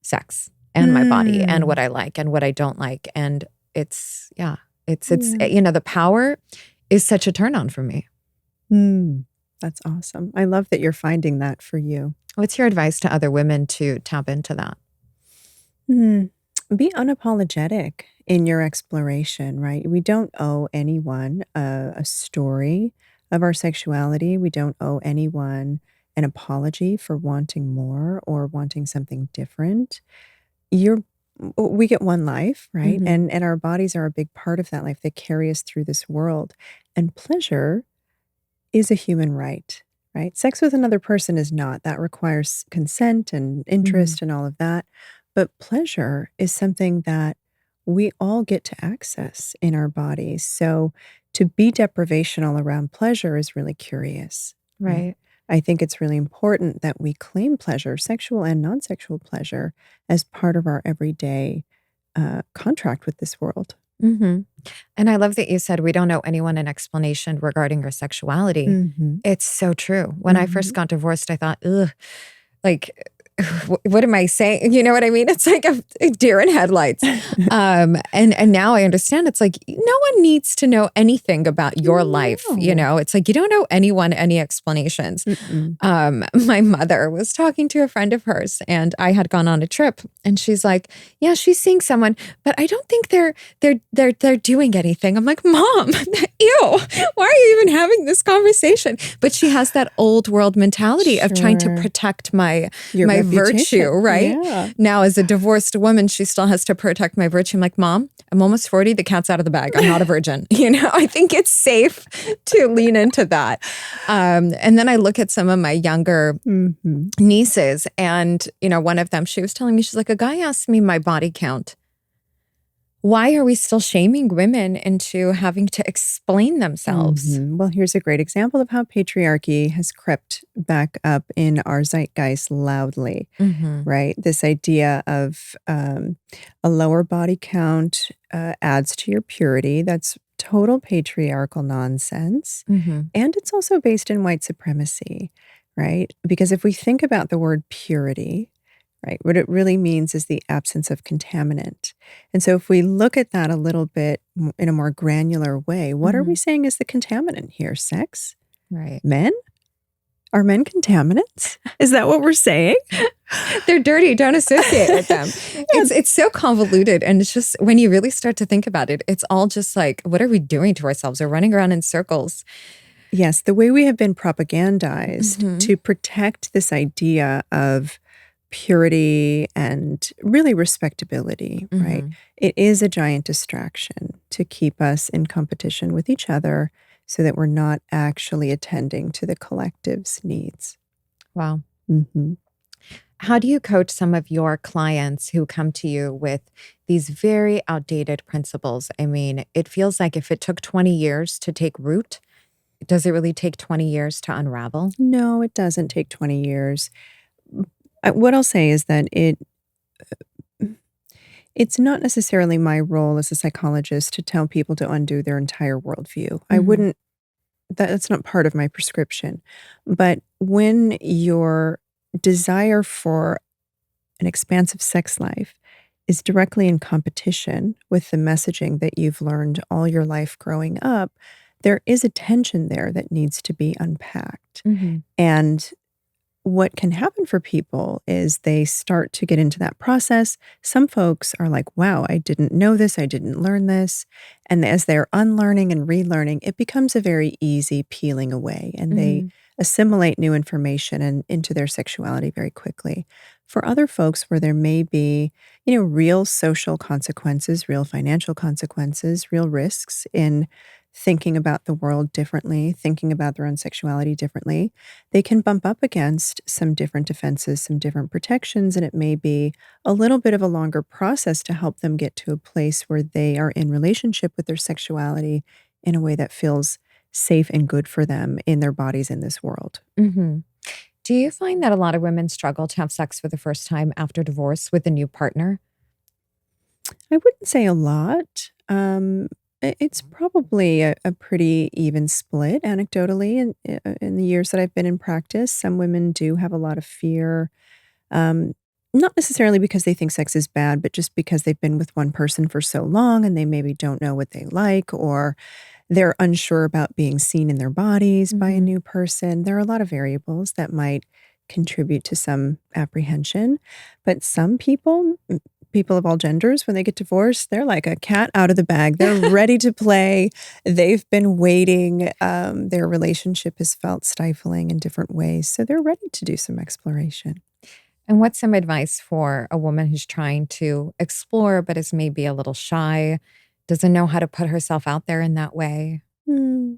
sex and my body and what Mm. I like and what I don't like. And it's, yeah, it's, Yeah. the power is such a turn on for me. Mm. That's awesome. I love that you're finding that for you. What's your advice to other women to tap into that? Mm. Be unapologetic in your exploration, right? We don't owe anyone a story of our sexuality. We don't owe anyone an apology for wanting more or wanting something different. You're we get one life, right? Mhm. And our bodies are a big part of that life. They carry us through this world. And pleasure is a human right, right? Sex with another person is not. That requires consent and Mhm. interest and all of that. But pleasure is something that we all get to access in our bodies. So to be deprivational around pleasure is really curious, right? Right. I think it's really important that we claim pleasure, sexual and non sexual pleasure, as part of our everyday contract with this world. Mhm. And I love that you said we don't owe anyone an explanation regarding your sexuality. Hmm. It's so true. When I first Hmm. got divorced, I thought, ugh, like, what am I saying? You know what I mean? It's like a deer in headlights. And now I understand. It's like no one needs to know anything about your life. No. It's like you don't owe anyone any explanations. Mm-mm. My mother was talking to a friend of hers, and I had gone on a trip, and she's like, "Yeah, she's seeing someone, but I don't think they're doing anything." I'm like, "Mom, ew, why are you even having this conversation?" But she has that old world mentality of trying to Sure. protect my Your virtue, reputation. right? Yeah. Now, as a divorced woman, she still has to protect my virtue. I'm like, Mom, I'm almost 40. The cat's out of the bag. I'm not a virgin. I think it's safe to lean into that. And then I look at some of my younger Mhm. nieces, and one of them, she was telling me, she's like, a guy asked me my body count Why are we still shaming women into having to explain themselves? Well, here's a great example of how patriarchy has crept back up in our zeitgeist loudly, Mm-hmm. right? This idea of a lower body count adds to your purity. That's total patriarchal nonsense. Mm-hmm. And it's also based in white supremacy, right? Because if we think about the word purity, right, what it really means is the absence of contaminant. And so if we look at that a little bit in a more granular way, what are we Mm-hmm. saying is the contaminant here? Sex? Right. Men? Are men contaminants? Is that what we're saying? They're dirty. Don't associate with them. Yeah. It's so convoluted. And it's just when you really start to think about it, it's all just like, what are we doing to ourselves? We're running around in circles. Yes, the way we have been propagandized Mm-hmm. to protect this idea of purity and really respectability, right? Mm-hmm. It is a giant distraction to keep us in competition with each other so that we're not actually attending to the collective's needs. Wow. Mm-hmm. How do you coach some of your clients who come to you with these very outdated principles? I mean, it feels like if it took 20 years to take root, does it really take 20 years to unravel? No, it doesn't take 20 years. What I'll say is that it's not necessarily my role as a psychologist to tell people to undo their entire worldview. I Mm-hmm. wouldn't, that's not part of my prescription. But when your desire for an expansive sex life is directly in competition with the messaging that you've learned all your life growing up, there is a tension there that needs to be unpacked. Mm-hmm. And what can happen for people is they start to get into that process. Some folks are like, wow, I didn't know this, I didn't learn this. And as they're unlearning and relearning, it becomes a very easy peeling away and they Mm-hmm. assimilate new information and into their sexuality very quickly. For other folks where there may be, real social consequences, real financial consequences, real risks in thinking about the world differently, thinking about their own sexuality differently, they can bump up against some different defenses, some different protections, and it may be a little bit of a longer process to help them get to a place where they are in relationship with their sexuality in a way that feels safe and good for them in their bodies in this world. Mm-hmm. Do you find that a lot of women struggle to have sex for the first time after divorce with a new partner? I wouldn't say a lot. It's probably a pretty even split anecdotally in the years that I've been in practice. Some women do have a lot of fear. Not necessarily because they think sex is bad, but just because they've been with one person for so long and they maybe don't know what they like, or they're unsure about being seen in their bodies by a Mm-hmm. new person. There are a lot of variables that might contribute to some apprehension. But some people of all genders, when they get divorced, they're like a cat out of the bag. They're ready to play. They've been waiting. Their relationship has felt stifling in different ways. So they're ready to do some exploration. And what's some advice for a woman who's trying to explore, but is maybe a little shy, doesn't know how to put herself out there in that way? Hmm.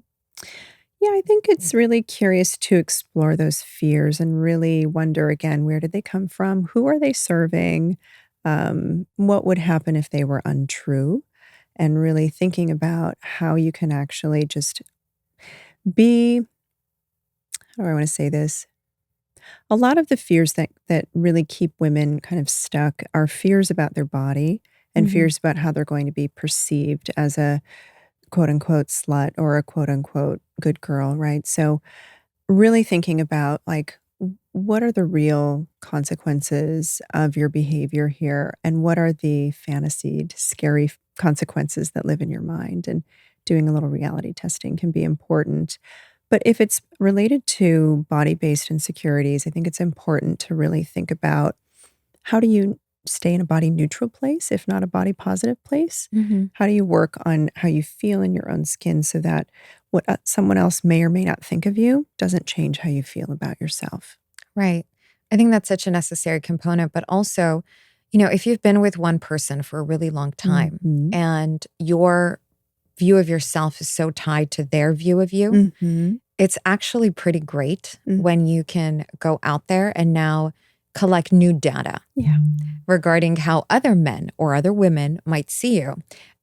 Yeah, I think it's really curious to explore those fears and really wonder again, where did they come from? Who are they serving? What would happen if they were untrue? And really thinking about how you can actually just be, how do I want to say this? A lot of the fears that really keep women kind of stuck are fears about their body and Mm-hmm. fears about how they're going to be perceived as a quote unquote slut or a quote unquote good girl, right? So really thinking about like what are the real consequences of your behavior here and what are the fantasied scary consequences that live in your mind, and doing a little reality testing can be important. But if it's related to body-based insecurities, I think it's important to really think about how do you stay in a body neutral place, if not a body positive place? Mm-hmm. How do you work on how you feel in your own skin so that what someone else may or may not think of you doesn't change how you feel about yourself? Right. I think that's such a necessary component. But also, if you've been with one person for a really long time Mhm. and your view of yourself is so tied to their view of you, Mhm. it's actually pretty great Mm. when you can go out there and now collect new data Yeah. regarding how other men or other women might see you.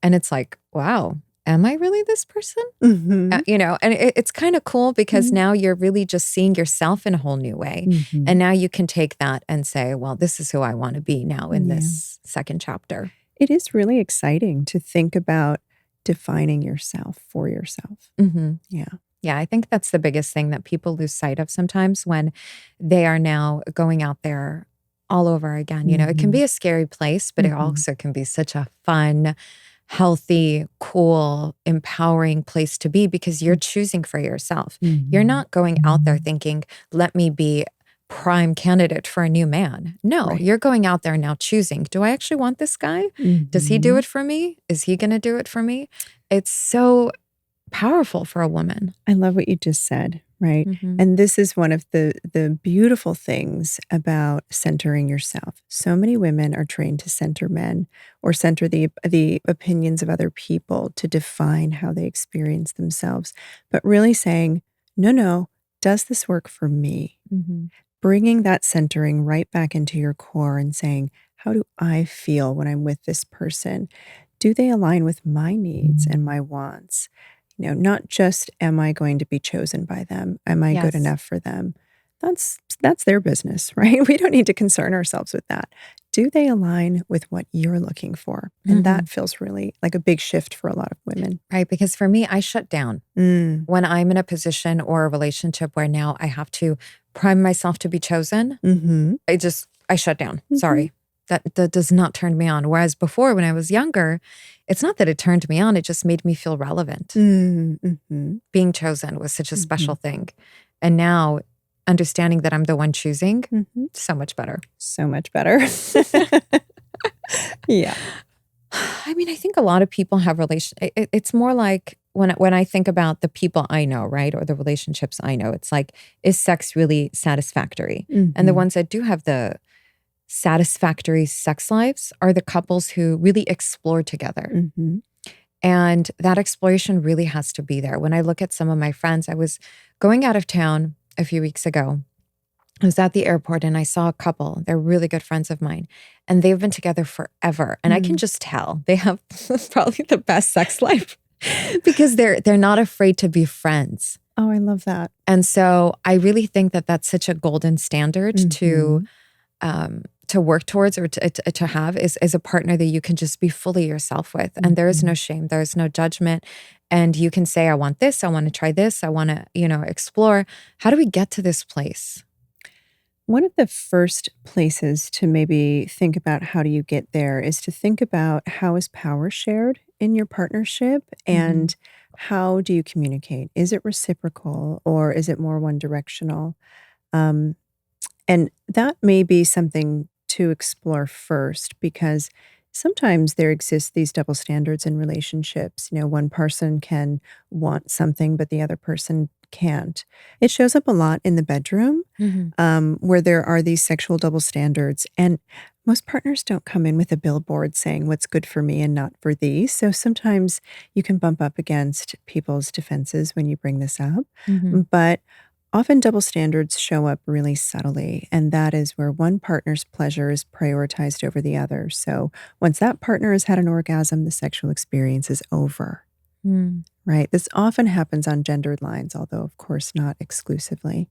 And it's like, wow, am I really this person? Mm-hmm. And it's kind of cool because Mhm. now you're really just seeing yourself in a whole new way. Mm-hmm. And now you can take that and say, well, this is who I want to be now in Yeah. this second chapter. It is really exciting to think about defining yourself for yourself. Mm-hmm. Yeah. Yeah, I think that's the biggest thing that people lose sight of sometimes when they are now going out there all over again. It can be a scary place, but it also can be such a fun, healthy, cool, empowering place to be because you're choosing for yourself. You're not going out there thinking, let me be prime candidate for a new man. No, Right. you're going out there now choosing, do I actually want this guy? Does he do it for me? Is he going to do it for me? It's so powerful for a woman. I love what you just said, right? And this is one of the beautiful things about centering yourself. So many women are trained to center men or center the opinions of other people to define how they experience themselves, but really saying, no, does this work for me? Bringing that centering right back into your core and saying, how do I feel when I'm with this person? Do they align with my needs and my wants? Not just am I going to be chosen by them? Am I good Yes. enough for them? That's their business, right? We don't need to concern ourselves with that. Do they align with what you're looking for? And that feels really like a big shift for a lot of women. Right, because for me, I shut down when I'm in a position or a relationship where now I have to prime myself to be chosen. I shut down. Sorry. That does not turn me on. Whereas before, when I was younger, it's not that it turned me on, it just made me feel relevant. Being chosen was such a special thing. And now understanding that I'm the one choosing, so much better. So much better. Yeah. I mean, I think a lot of people have it's more like when I think about the people I know, right? Or the relationships I know, it's like, is sex really satisfactory? And the ones that do have the satisfactory sex lives are the couples who really explore together. And that exploration really has to be there. When I look at some of my friends, I was going out of town a few weeks ago. I was at the airport and I saw a couple. They're really good friends of mine. And they've been together forever. And I can just tell they have probably the best sex life because they're not afraid to be friends. Oh, I love that. And so I really think that that's such a golden standard to work towards or to have is a partner that you can just be fully yourself with. And there is no shame. There is no judgment. And you can say, I want this. I want to try this. I want to, explore. How do we get to this place? One of the first places to maybe think about how do you get there is to think about how is power shared in your partnership and how do you communicate? Is it reciprocal or is it more one directional? And that may be something to explore first because sometimes there exist these double standards in relationships. One person can want something, but the other person can't. It shows up a lot in the bedroom where there are these sexual double standards. And most partners don't come in with a billboard saying what's good for me and not for thee. So sometimes you can bump up against people's defenses when you bring this up. But often double standards show up really subtly, and that is where one partner's pleasure is prioritized over the other. So once that partner has had an orgasm, the sexual experience is over. Right? This often happens on gendered lines, although of course not exclusively.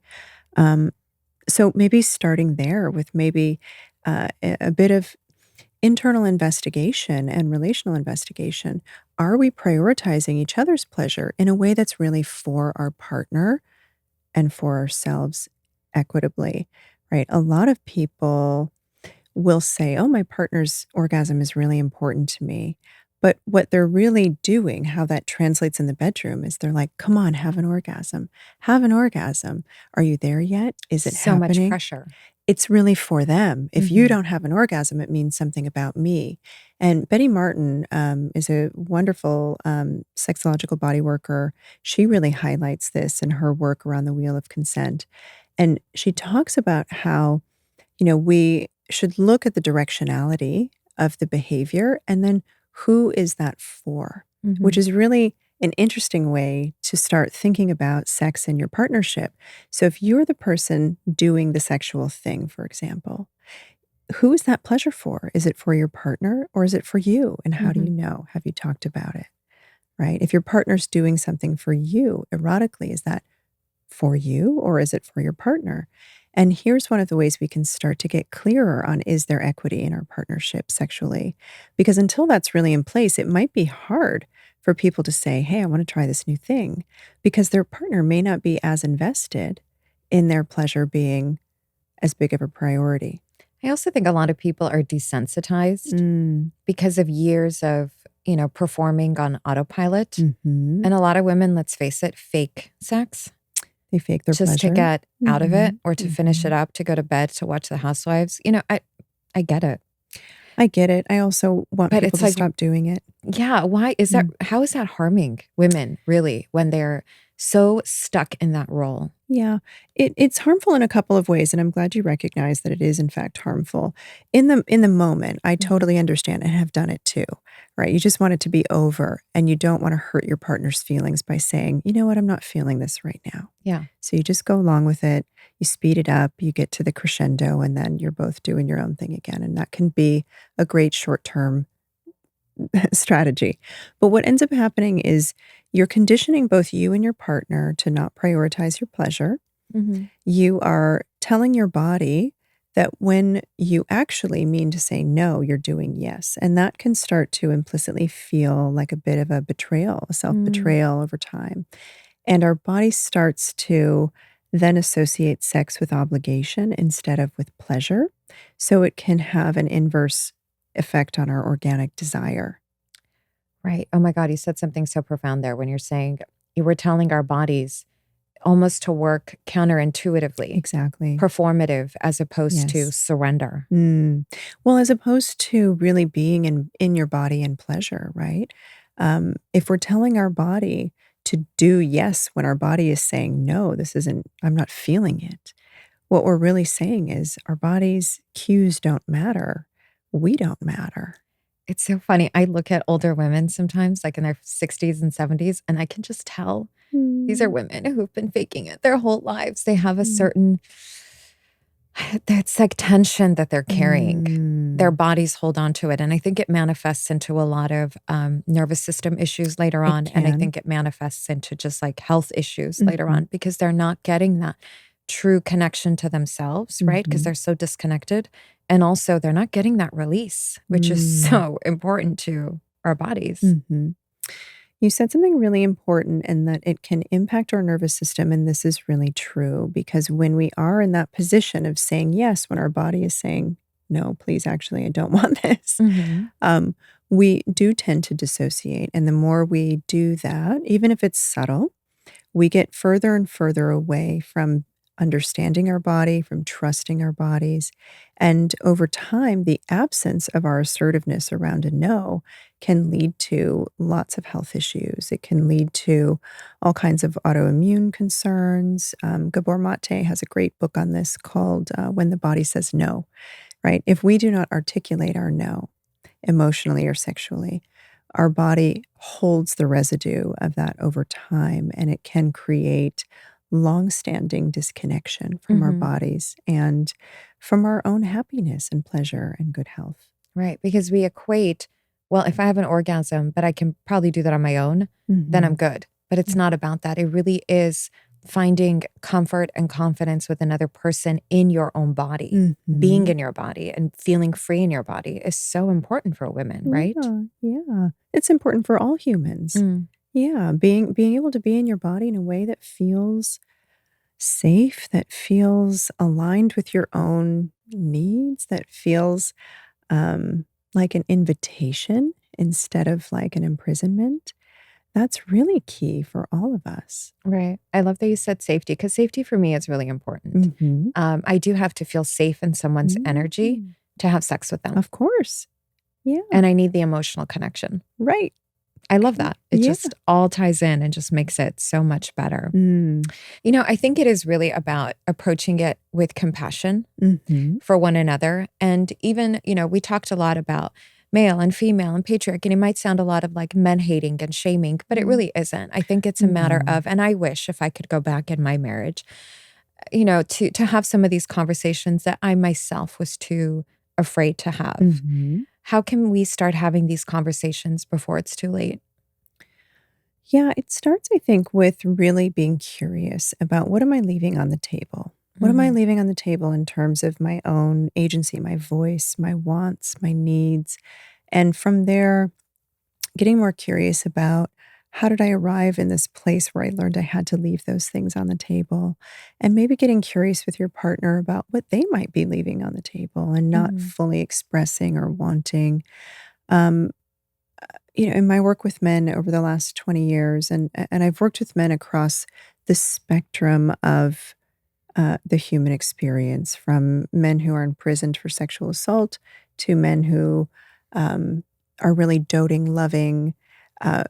So maybe starting there with maybe a bit of internal investigation and relational investigation. Are we prioritizing each other's pleasure in a way that's really for our partner and for ourselves equitably, right? A lot of people will say, oh, my partner's orgasm is really important to me. But what they're really doing, how that translates in the bedroom is they're like, come on, have an orgasm. Have an orgasm. Are you there yet? Is it so happening? much pressure. It's really for them. If you don't have an orgasm, it means something about me. And Betty Martin is a wonderful sexological body worker. She really highlights this in her work around the wheel of consent. And she talks about how, we should look at the directionality of the behavior and then who is that for, which is really an interesting way to start thinking about sex in your partnership. So if you're the person doing the sexual thing, for example, who is that pleasure for? Is it for your partner or is it for you? And how do you Mhm. know? Have you talked about it? Right? If your partner's doing something for you erotically, is that for you or is it for your partner? And here's one of the ways we can start to get clearer on, is there equity in our partnership sexually? Because until that's really in place, it might be hard for people to say, hey, I want to try this new thing, because their partner may not be as invested in their pleasure being as big of a priority. I also think a lot of people are desensitized Mm. because of years of, performing on autopilot. Hmm. And a lot of women, let's face it, fake sex They fake their just to pleasure. get out of it Hmm. or to finish it up, to go to bed, to watch The Housewives. I get it. I get it. I also want But people it's to like, stop doing it. yeah, why is that? How is that harming women really when they're so stuck in that role? Yeah, it's harmful in a couple of ways, and I'm glad you recognize that it is in fact harmful. In the moment, I Mhm. totally understand and have done it too, right? You just want it to be over, and you don't want to hurt your partner's feelings by saying, "You know what? I'm not feeling this right now." Yeah. So you just go along with it. You speed it up, you get to the crescendo, and then you're both doing your own thing again, and that can be a great short-term strategy. But what ends up happening is you're conditioning both you and your partner to not prioritize your pleasure. Mhm. You are telling your body that when you actually mean to say no, you're doing yes. And that can start to implicitly feel like a bit of a betrayal, a self Mm. betrayal over time. And our body starts to then associate sex with obligation instead of with pleasure. So it can have an inverse effect on our organic desire. Right. Oh my God, you said something so profound there when you're saying you were telling our bodies almost to work counterintuitively, Exactly. performative as opposed to Yes. surrender. Mm. Well, as opposed to really being in your body in pleasure, right? If we're telling our body to do yes when our body is saying no, this isn't, I'm not feeling it. What we're really saying is our body's cues don't matter. We don't matter. It's so funny. I look at older women sometimes, like in their 60s and 70s, and I can just tell these are Mm, women who've been faking it their whole lives. They have a mm, certain, that's like tension that they're carrying. Their mm. bodies hold on to it. And I think it manifests into a lot of nervous system issues later It on. And I can. think it manifests into just like health issues later Hmm. on because they're not getting that true connection to themselves, right? Because Hmm. they're so disconnected. And also, they're not getting that release, which is Mm, so important to our bodies. hmm. You said something really important, and that it can impact our nervous system. And this is really true because when we are in that position of saying yes, when our body is saying, no, please, actually, I don't want this, Hmm. um, we do tend to dissociate. And the more we do that, even if it's subtle, we get further and further away from understanding our body, from trusting our bodies. And over time, the absence of our assertiveness around a no can lead to lots of health issues. It can lead to all kinds of autoimmune concerns. Gabor Mate has a great book on this called When the Body Says No, right? If we do not articulate our no emotionally or sexually, our body holds the residue of that over time, and it can create long-standing disconnection from our Hmm. bodies and from our own happiness and pleasure and good health. Right. Because we equate, well, if I have an orgasm, but I can probably do that on my own, then I'm Mhm. good. But it's Yeah. not about that. It really is finding comfort and confidence with another person in your own body. Being Mhm. in your body and feeling free in your body is so important for women, right? Yeah, yeah. It's important for all humans. Mm. Yeah, being able to be in your body in a way that feels safe, that feels aligned with your own needs, that feels like an invitation instead of like an imprisonment. That's really key for all of us. Right. I love that you said safety because safety for me is really important. Mhm. I do have to feel safe in someone's energy Mm. to have sex with them. Of course. Yeah. And I need the emotional connection. Right. I love that. It Yeah. just all ties in and just makes it so much better. Mm. I think it is really about approaching it with compassion Mhm. for one another. And even, we talked a lot about male and female and patriarchy. And it might sound a lot of like men hating and shaming, but it really isn't. I think it's a matter of, and I wish if I could go back in my marriage, to have some of these conversations that I myself was too afraid to have. How can we start having these conversations before it's too late? Yeah, it starts, I think, with really being curious about what am I leaving on the table? What am I leaving on the table in terms of my own agency, my voice, my wants, my needs? And from there, getting more curious about how did I arrive in this place where I learned I had to leave those things on the table? And maybe getting curious with your partner about what they might be leaving on the table and not fully expressing or wanting. Um, in my work with men over the last 20 years, and I've worked with men across the spectrum of the human experience, from men who are imprisoned for sexual assault to men who are really doting, loving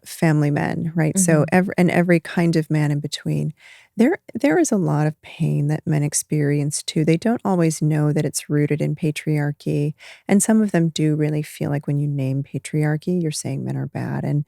family men, right? So every kind of man in between. There is a lot of pain that men experience too. They don't always know that it's rooted in patriarchy, and some of them do really feel like when you name patriarchy, you're saying men are bad, and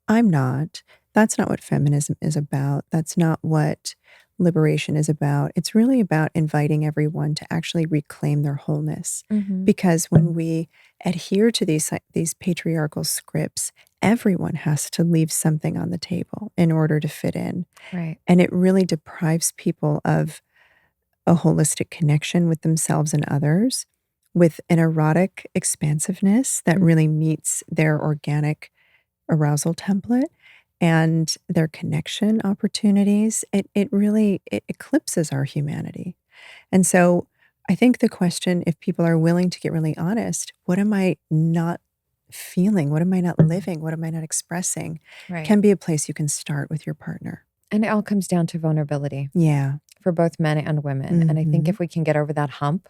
I'm not. That's not what feminism is about. That's not what liberation is about. It's really about inviting everyone to actually reclaim their wholeness. Because when we adhere to these patriarchal scripts, everyone has to leave something on the table in order to fit in. Right. And it really deprives people of a holistic connection with themselves and others, with an erotic expansiveness that really meets their organic arousal template and their connection opportunities. It eclipses our humanity. And so I think the question, if people are willing to get really honest, what am I not feeling? What am I not living? What am I not expressing? Right. Can be a place you can start with your partner. And it all comes down to vulnerability. Yeah. For both men and women. And I think if we can get over that hump,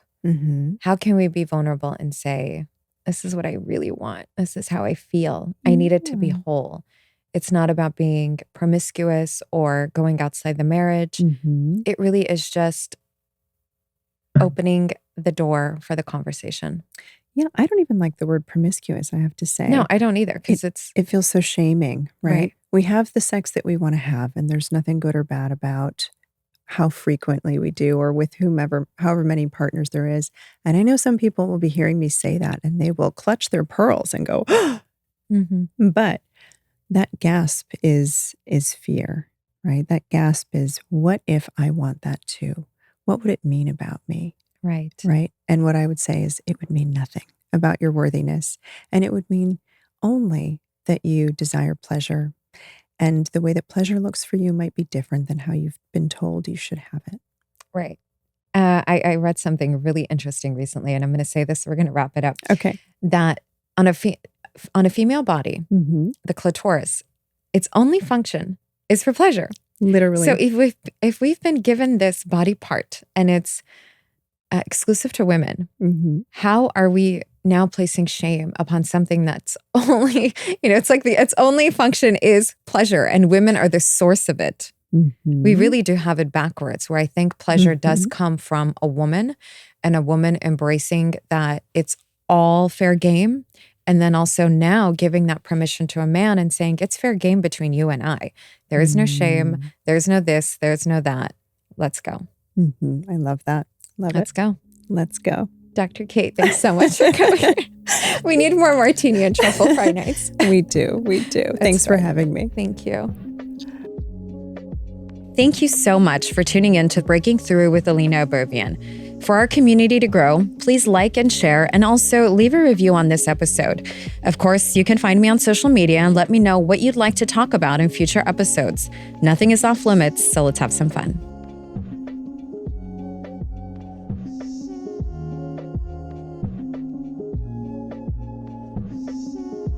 how can we be vulnerable and say, this is what I really want. This is how I feel. I need it to be whole. It's not about being promiscuous or going outside the marriage. It really is just opening the door for the conversation. Yeah, I don't even like the word promiscuous, I have to say. No, I don't either, because it feels so shaming, right? We have the sex that we want to have, and there's nothing good or bad about how frequently we do or with however many partners there is. And I know some people will be hearing me say that, and they will clutch their pearls and go, but that gasp is fear, right? That gasp is, what if I want that too? What would it mean about me? Right. Right. And what I would say is it would mean nothing about your worthiness. And it would mean only that you desire pleasure. And the way that pleasure looks for you might be different than how you've been told you should have it. Right. I read something really interesting recently, and I'm going to say this, we're going to wrap it up. Okay. That on a female body, the clitoris, its only function is for pleasure. Literally. So if we've been given this body part and it's exclusive to women, how are we now placing shame upon something that's only, it's like its only function is pleasure, and women are the source of it. We really do have it backwards, where I think pleasure does come from a woman, and a woman embracing that it's all fair game. And then also now giving that permission to a man and saying, it's fair game between you and I. There is no shame. There's no this. There's no that. Let's go. I love that. Let's go. Let's go. Dr. Kate, thanks so much for coming. We need more martini and truffle fry nights. We do. Thanks for having me. Thank you. Thank you so much for tuning in to Breaking Through with Ellina Abovian. For our community to grow, please like and share, and also leave a review on this episode. Of course, you can find me on social media and let me know what you'd like to talk about in future episodes. Nothing is off limits, so let's have some fun.